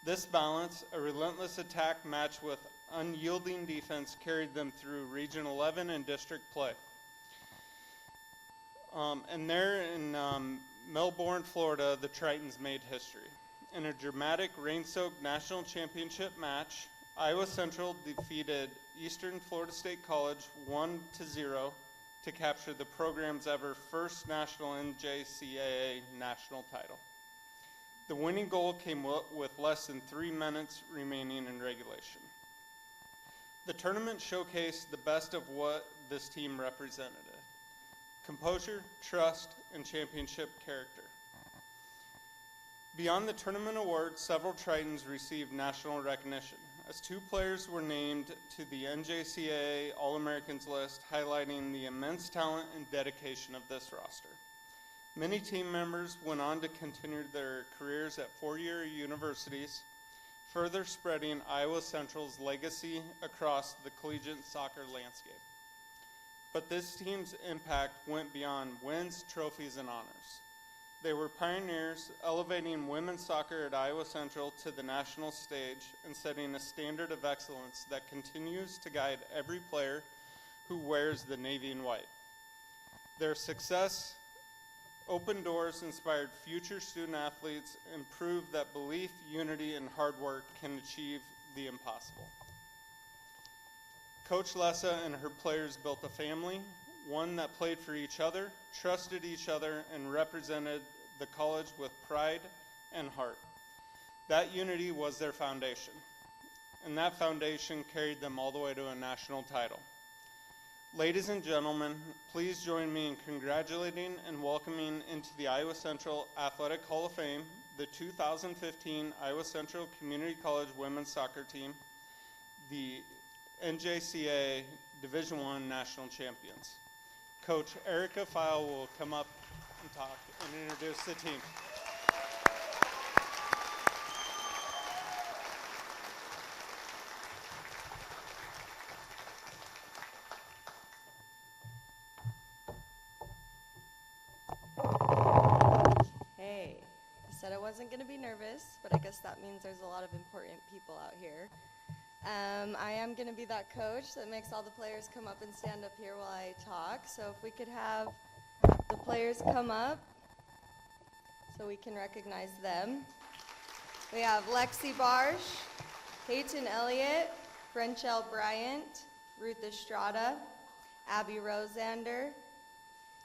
S9: This balance, a relentless attack matched with unyielding defense, carried them through Region 11 and district play. And there in Melbourne, Florida, the Tritons made history. In a dramatic rain-soaked national championship match, Iowa Central defeated Eastern Florida State College 1-0 to capture the program's ever first national NJCAA national title. The winning goal came with less than 3 minutes remaining in regulation. The tournament showcased the best of what this team represented: composure, trust, and championship character. Beyond the tournament awards, several Tritons received national recognition, as 2 players were named to the NJCAA All-Americans list, highlighting the immense talent and dedication of this roster. Many team members went on to continue their careers at 4-year universities, further spreading Iowa Central's legacy across the collegiate soccer landscape. But this team's impact went beyond wins, trophies, and honors. They were pioneers, elevating women's soccer at Iowa Central to the national stage and setting a standard of excellence that continues to guide every player who wears the navy and white. Their success opened doors, inspired future student athletes, and proved that belief, unity, and hard work can achieve the impossible. Coach Lessa and her players built a family, one that played for each other, trusted each other, and represented the college with pride and heart. That unity was their foundation, and that foundation carried them all the way to a national title. Ladies and gentlemen, please join me in congratulating and welcoming into the Iowa Central Athletic Hall of Fame the 2015 Iowa Central Community College women's soccer team, the NJCAA Division I national champions. Coach Erica File will come up and talk and introduce the team.
S13: Hey, I said I wasn't going to be nervous, but I guess that means there's a lot of important people out here. I am going to be that coach that makes all the players come up and stand up here while I talk. So if we could have the players come up so we can recognize them. We have Lexi Barsh, Peyton Elliott, Frenchelle Bryant, Ruth Estrada, Abby Rosander,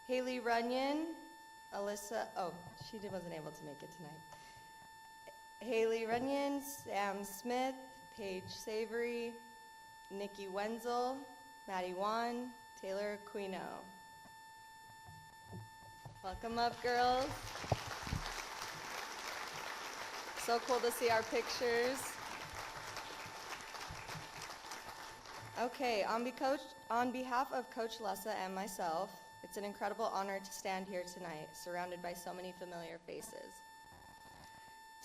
S13: Haley Runyon, Alyssa, she wasn't able to make it tonight. Haley Runyon, Sam Smith, Paige Savory, Nikki Wenzel, Maddie Wan, Taylor Aquino. Welcome up, girls. So cool to see our pictures. Okay, on behalf of Coach Lessa and myself, it's an incredible honor to stand here tonight, surrounded by so many familiar faces.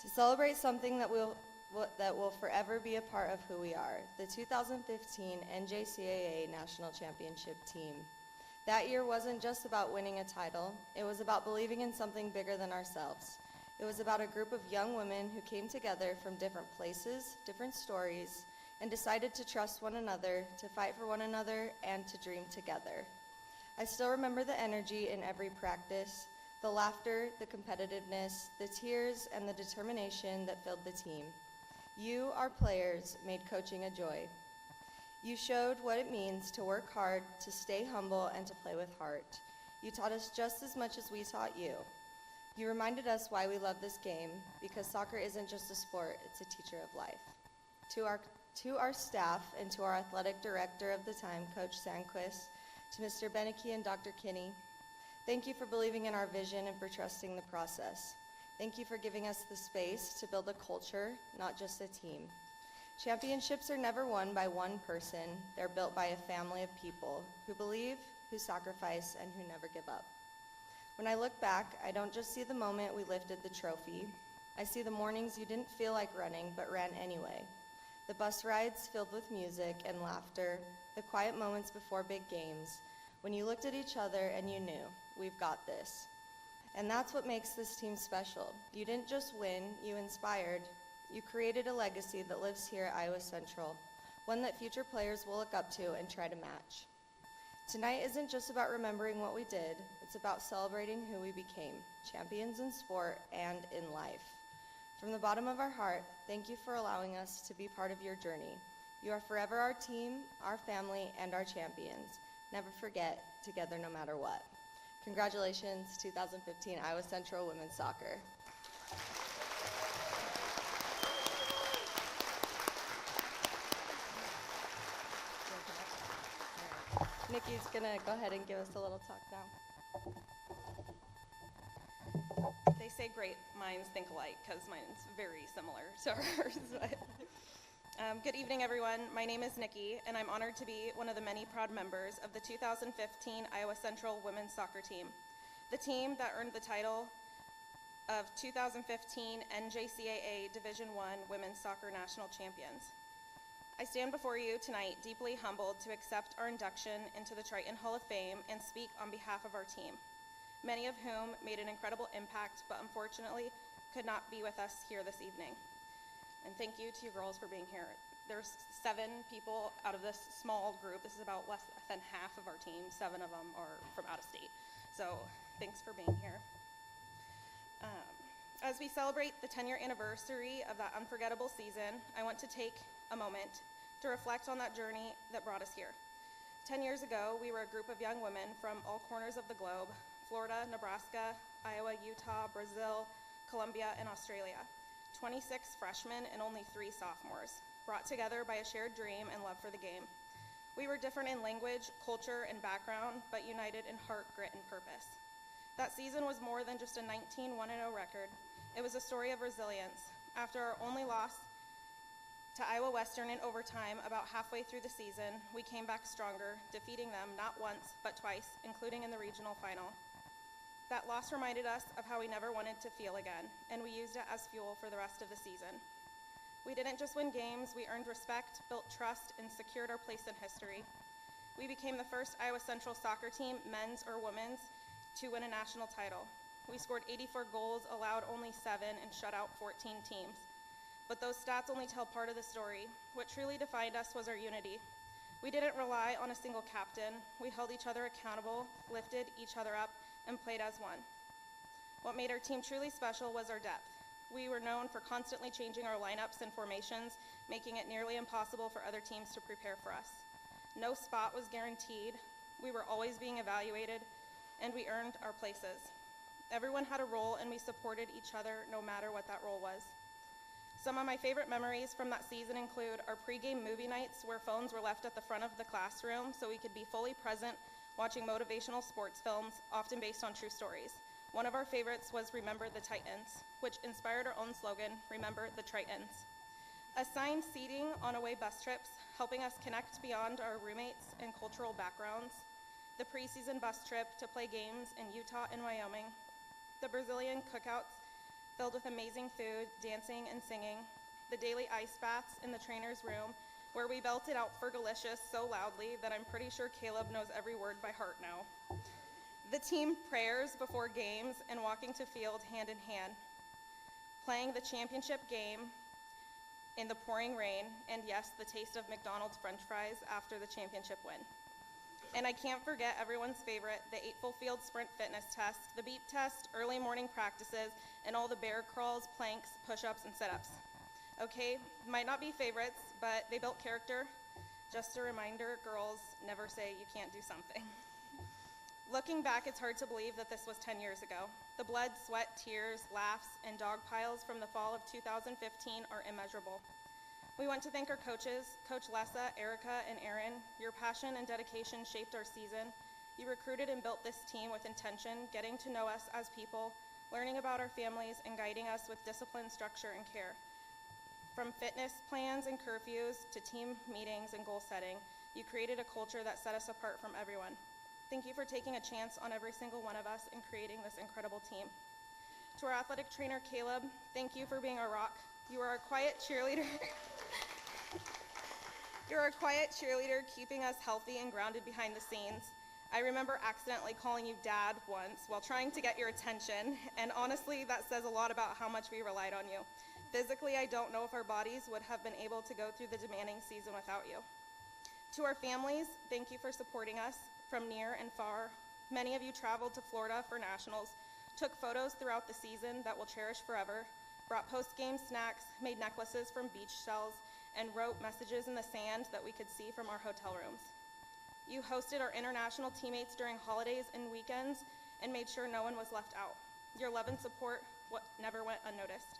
S13: To celebrate something that will forever be a part of who we are, the 2015 NJCAA National Championship team. That year wasn't just about winning a title, it was about believing in something bigger than ourselves. It was about a group of young women who came together from different places, different stories, and decided to trust one another, to fight for one another, and to dream together. I still remember the energy in every practice, the laughter, the competitiveness, the tears, and the determination that filled the team. You, our players, made coaching a joy. You showed what it means to work hard, to stay humble, and to play with heart. You taught us just as much as we taught you. You reminded us why we love this game, because soccer isn't just a sport, it's a teacher of life. To our staff and to our athletic director of the time, Coach Sandquist, to Mr. Beneke and Dr. Kinney, thank you for believing in our vision and for trusting the process. Thank you for giving us the space to build a culture, not just a team. Championships are never won by one person. They're built by a family of people who believe, who sacrifice, and who never give up. When I look back, I don't just see the moment we lifted the trophy. I see the mornings you didn't feel like running, but ran anyway. The bus rides filled with music and laughter, the quiet moments before big games, when you looked at each other and you knew, we've got this. And that's what makes this team special. You didn't just win, you inspired. You created a legacy that lives here at Iowa Central, one that future players will look up to and try to match. Tonight isn't just about remembering what we did, it's about celebrating who we became, champions in sport and in life. From the bottom of our heart, thank you for allowing us to be part of your journey. You are forever our team, our family, and our champions. Never forget, together no matter what. Congratulations, 2015 Iowa Central Women's Soccer. Nikki's gonna go ahead and give us a little talk now.
S14: They say great minds think alike, because mine's very similar to hers. Good evening, everyone. My name is Nikki, and I'm honored to be one of the many proud members of the 2015 Iowa Central women's soccer team, the team that earned the title of 2015 NJCAA Division I Women's Soccer National Champions. I stand before you tonight deeply humbled to accept our induction into the Triton Hall of Fame and speak on behalf of our team, many of whom made an incredible impact but unfortunately could not be with us here this evening. And thank you to you girls for being here there's 7 people out of this small group. This is about less than half of our team. 7 of them are from out of state. So thanks for being here. As we celebrate the 10-year anniversary of that unforgettable season, I want to take a moment to reflect on that journey that brought us here. 10 years ago, we were a group of young women from all corners of the globe: Florida, Nebraska, Iowa, Utah, Brazil, Colombia, and Australia. 26 freshmen and only 3 sophomores, brought together by a shared dream and love for the game. We were different in language, culture, and background, but united in heart, grit, and purpose. That season was more than just a 19-1-0 record. It was a story of resilience. After our only loss to Iowa Western in overtime about halfway through the season, we came back stronger, defeating them not once, but twice, including in the regional final. That loss reminded us of how we never wanted to feel again, and we used it as fuel for the rest of the season. We didn't just win games, we earned respect, built trust, and secured our place in history. We became the first Iowa Central soccer team, men's or women's, to win a national title. We scored 84 goals, allowed only 7, and shut out 14 teams. But those stats only tell part of the story. What truly defined us was our unity. We didn't rely on a single captain. We held each other accountable, lifted each other up, and played as one. What made our team truly special was our depth. We were known for constantly changing our lineups and formations, making it nearly impossible for other teams to prepare for us. No spot was guaranteed. We were always being evaluated, and we earned our places. Everyone had a role, and we supported each other no matter what that role was. Some of my favorite memories from that season include our pregame movie nights where phones were left at the front of the classroom so we could be fully present watching motivational sports films, often based on true stories. One of our favorites was Remember the Titans, which inspired our own slogan, Remember the Tritons. Assigned seating on away bus trips, helping us connect beyond our roommates and cultural backgrounds. The preseason bus trip to play games in Utah and Wyoming. The Brazilian cookouts filled with amazing food, dancing, and singing. The daily ice baths in the trainer's room, where we belted out Fergalicious so loudly that I'm pretty sure Caleb knows every word by heart now. The team prayers before games and walking to field hand in hand. Playing the championship game in the pouring rain, and yes, the taste of McDonald's French fries after the championship win. And I can't forget everyone's favorite, the 8 full field sprint fitness test, the beep test, early morning practices, and all the bear crawls, planks, push-ups, and sit-ups. Okay, might not be favorites, but they built character. Just a reminder, girls, never say you can't do something. Looking back, it's hard to believe that this was 10 years ago. The blood, sweat, tears, laughs, and dog piles from the fall of 2015 are immeasurable. We want to thank our coaches, Coach Lessa, Erica, and Aaron. Your passion and dedication shaped our season. You recruited and built this team with intention, getting to know us as people, learning about our families, and guiding us with discipline, structure, and care. From fitness plans and curfews to team meetings and goal setting, you created a culture that set us apart from everyone. Thank you for taking a chance on every single one of us and creating this incredible team. To our athletic trainer, Caleb, thank you for being our rock. You are our quiet cheerleader. You're a quiet cheerleader, keeping us healthy and grounded behind the scenes. I remember accidentally calling you Dad once while trying to get your attention, and honestly, that says a lot about how much we relied on you. Physically, I don't know if our bodies would have been able to go through the demanding season without you. To our families, thank you for supporting us from near and far. Many of you traveled to Florida for nationals, took photos throughout the season that we'll cherish forever, brought post-game snacks, made necklaces from beach shells, and wrote messages in the sand that we could see from our hotel rooms. You hosted our international teammates during holidays and weekends and made sure no one was left out. Your love and support never went unnoticed.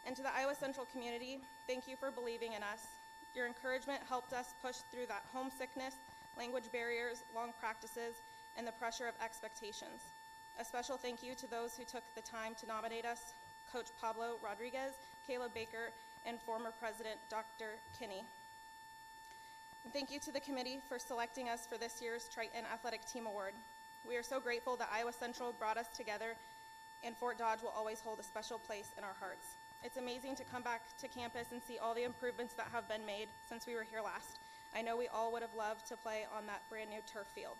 S14: And to the Iowa Central community, thank you for believing in us. Your encouragement helped us push through that homesickness, language barriers, long practices, and the pressure of expectations. A special thank you to those who took the time to nominate us, Coach Pablo Rodriguez, Caleb Baker, and former President Dr. Kinney. And thank you to the committee for selecting us for this year's Triton Athletic Team Award. We are so grateful that Iowa Central brought us together, and Fort Dodge will always hold a special place in our hearts. It's amazing to come back to campus and see all the improvements that have been made since we were here last. I know we all would have loved to play on that brand new turf field.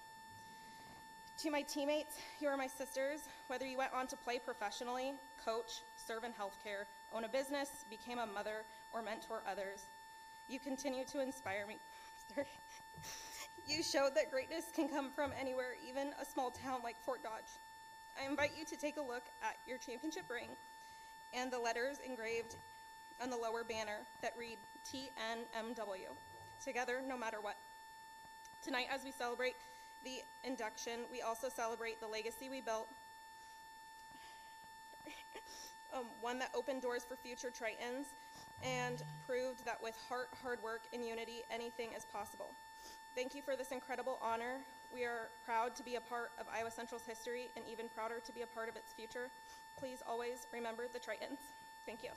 S14: To my teammates, you are my sisters. Whether you went on to play professionally, coach, serve in healthcare, own a business, became a mother, or mentor others, You continue to inspire me. Sorry. You showed that greatness can come from anywhere, even a small town like Fort Dodge. I invite you to take a look at your championship ring and the letters engraved on the lower banner that read TNMW, together no matter what. Tonight, as we celebrate the induction, we also celebrate the legacy we built, one that opened doors for future Tritons and proved that with heart, hard work, and unity, anything is possible. Thank you for this incredible honor. We are proud to be a part of Iowa Central's history and even prouder to be a part of its future. Please always remember the Tritons. Thank you.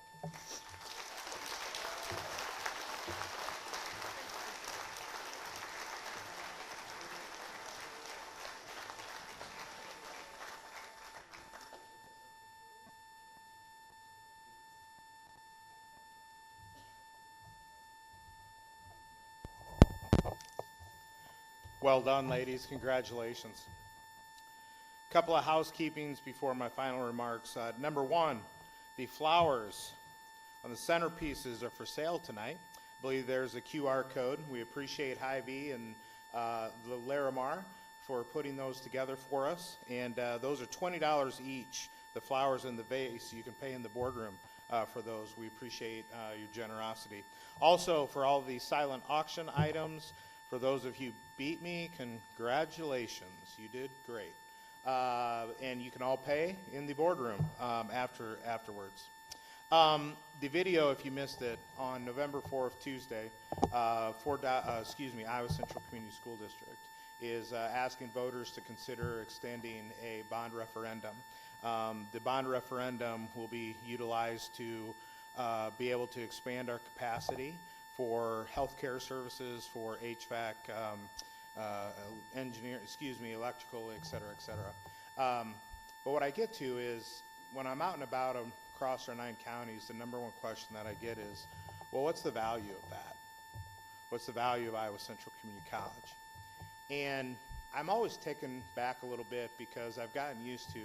S7: Well done, ladies. Congratulations. A couple of housekeepings before my final remarks. Number one, the flowers on the centerpieces are for sale tonight. I believe there's a QR code. We appreciate Hy-Vee and the Larimar for putting those together for us. And those are $20 each. The flowers in the vase, you can pay in the boardroom for those. We appreciate your generosity. Also, for all the silent auction items, for those of you who beat me, congratulations. You did great. And you can all pay in the boardroom afterwards. The video, if you missed it, on November 4th, Tuesday, Iowa Central Community School District is asking voters to consider extending a bond referendum. The bond referendum will be utilized to be able to expand our capacity for healthcare services, for HVAC, electrical, et cetera, et cetera. But what I get to is, when I'm out and about across our 9 counties, the number one question that I get is, well, what's the value of that? What's the value of Iowa Central Community College? And I'm always taken back a little bit because I've gotten used to,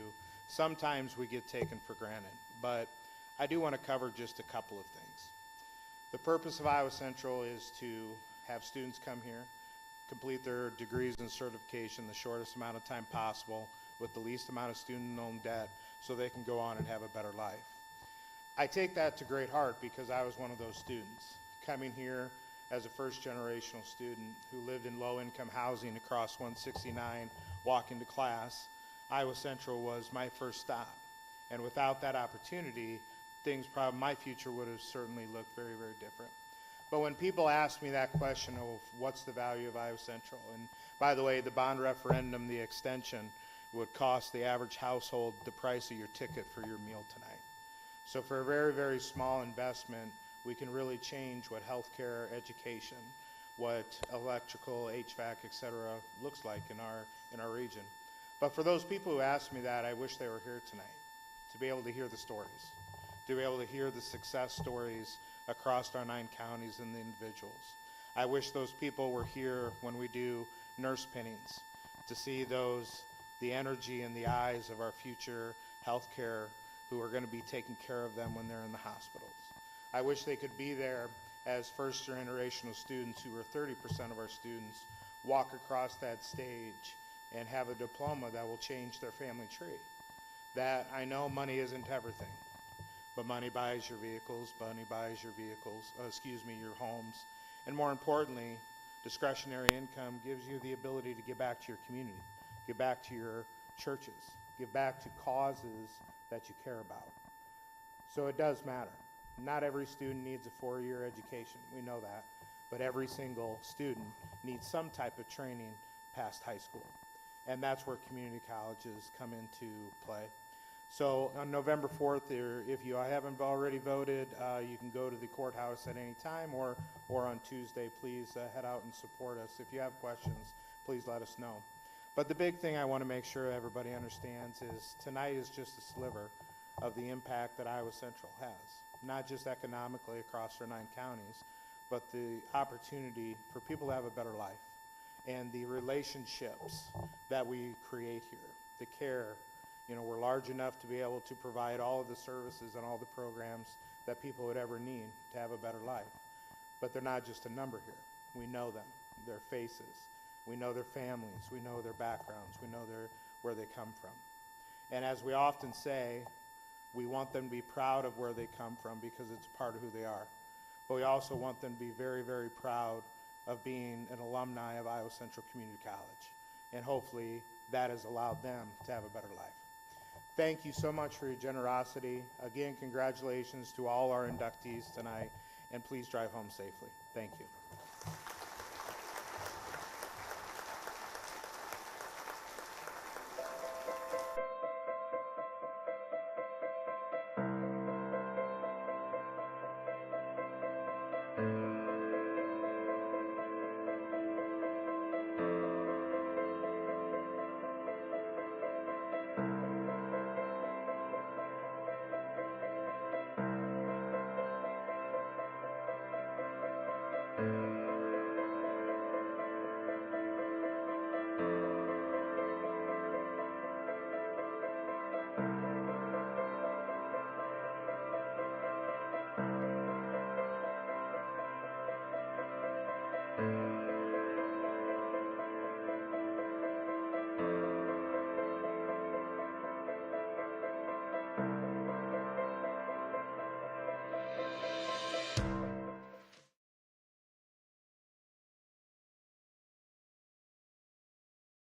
S7: sometimes we get taken for granted, but I do want to cover just a couple of things. The purpose of Iowa Central is to have students come here, complete their degrees and certification the shortest amount of time possible with the least amount of student loan debt so they can go on and have a better life. I take that to great heart because I was one of those students coming here as a first generational student who lived in low income housing across 169, walking to class. Iowa Central was my first stop. And without that opportunity, my future would have certainly looked very, very different. But when people ask me that question of what's the value of Iowa Central, and by the way, the bond referendum, the extension, would cost the average household the price of your ticket for your meal tonight. So for a very, very small investment, we can really change what healthcare, education, what electrical, HVAC, et cetera, looks like in our region. But for those people who ask me that, I wish they were here tonight to be able to hear the stories, to be able to hear the success stories across our 9 counties and the individuals. I wish those people were here when we do nurse pinnings, to see the energy in the eyes of our future healthcare who are going to be taking care of them when they're in the hospitals. I wish they could be there as first generational students, who are 30% of our students, walk across that stage and have a diploma that will change their family tree. That I know money isn't everything, but money buys your vehicles, your homes, and more importantly, discretionary income gives you the ability to give back to your community, give back to your churches, give back to causes that you care about. So it does matter. Not every student needs a 4-year education, we know that, but every single student needs some type of training past high school. And that's where community colleges come into play. So on November 4th, if you haven't already voted, you can go to the courthouse at any time, or on Tuesday, please head out and support us. If you have questions, please let us know. But the big thing I want to make sure everybody understands is tonight is just a sliver of the impact that Iowa Central has, not just economically across our 9 counties, but the opportunity for people to have a better life and the relationships that we create here, the care. You know, we're large enough to be able to provide all of the services and all the programs that people would ever need to have a better life. but they're not just a number here. We know them, their faces. We know their families. We know their backgrounds. We know where they come from. And as we often say, we want them to be proud of where they come from because it's part of who they are. But we also want them to be very, very proud of being an alumni of Iowa Central Community College. And hopefully that has allowed them to have a better life. Thank you so much for your generosity. Again, congratulations to all our inductees tonight, and please drive home safely. Thank you.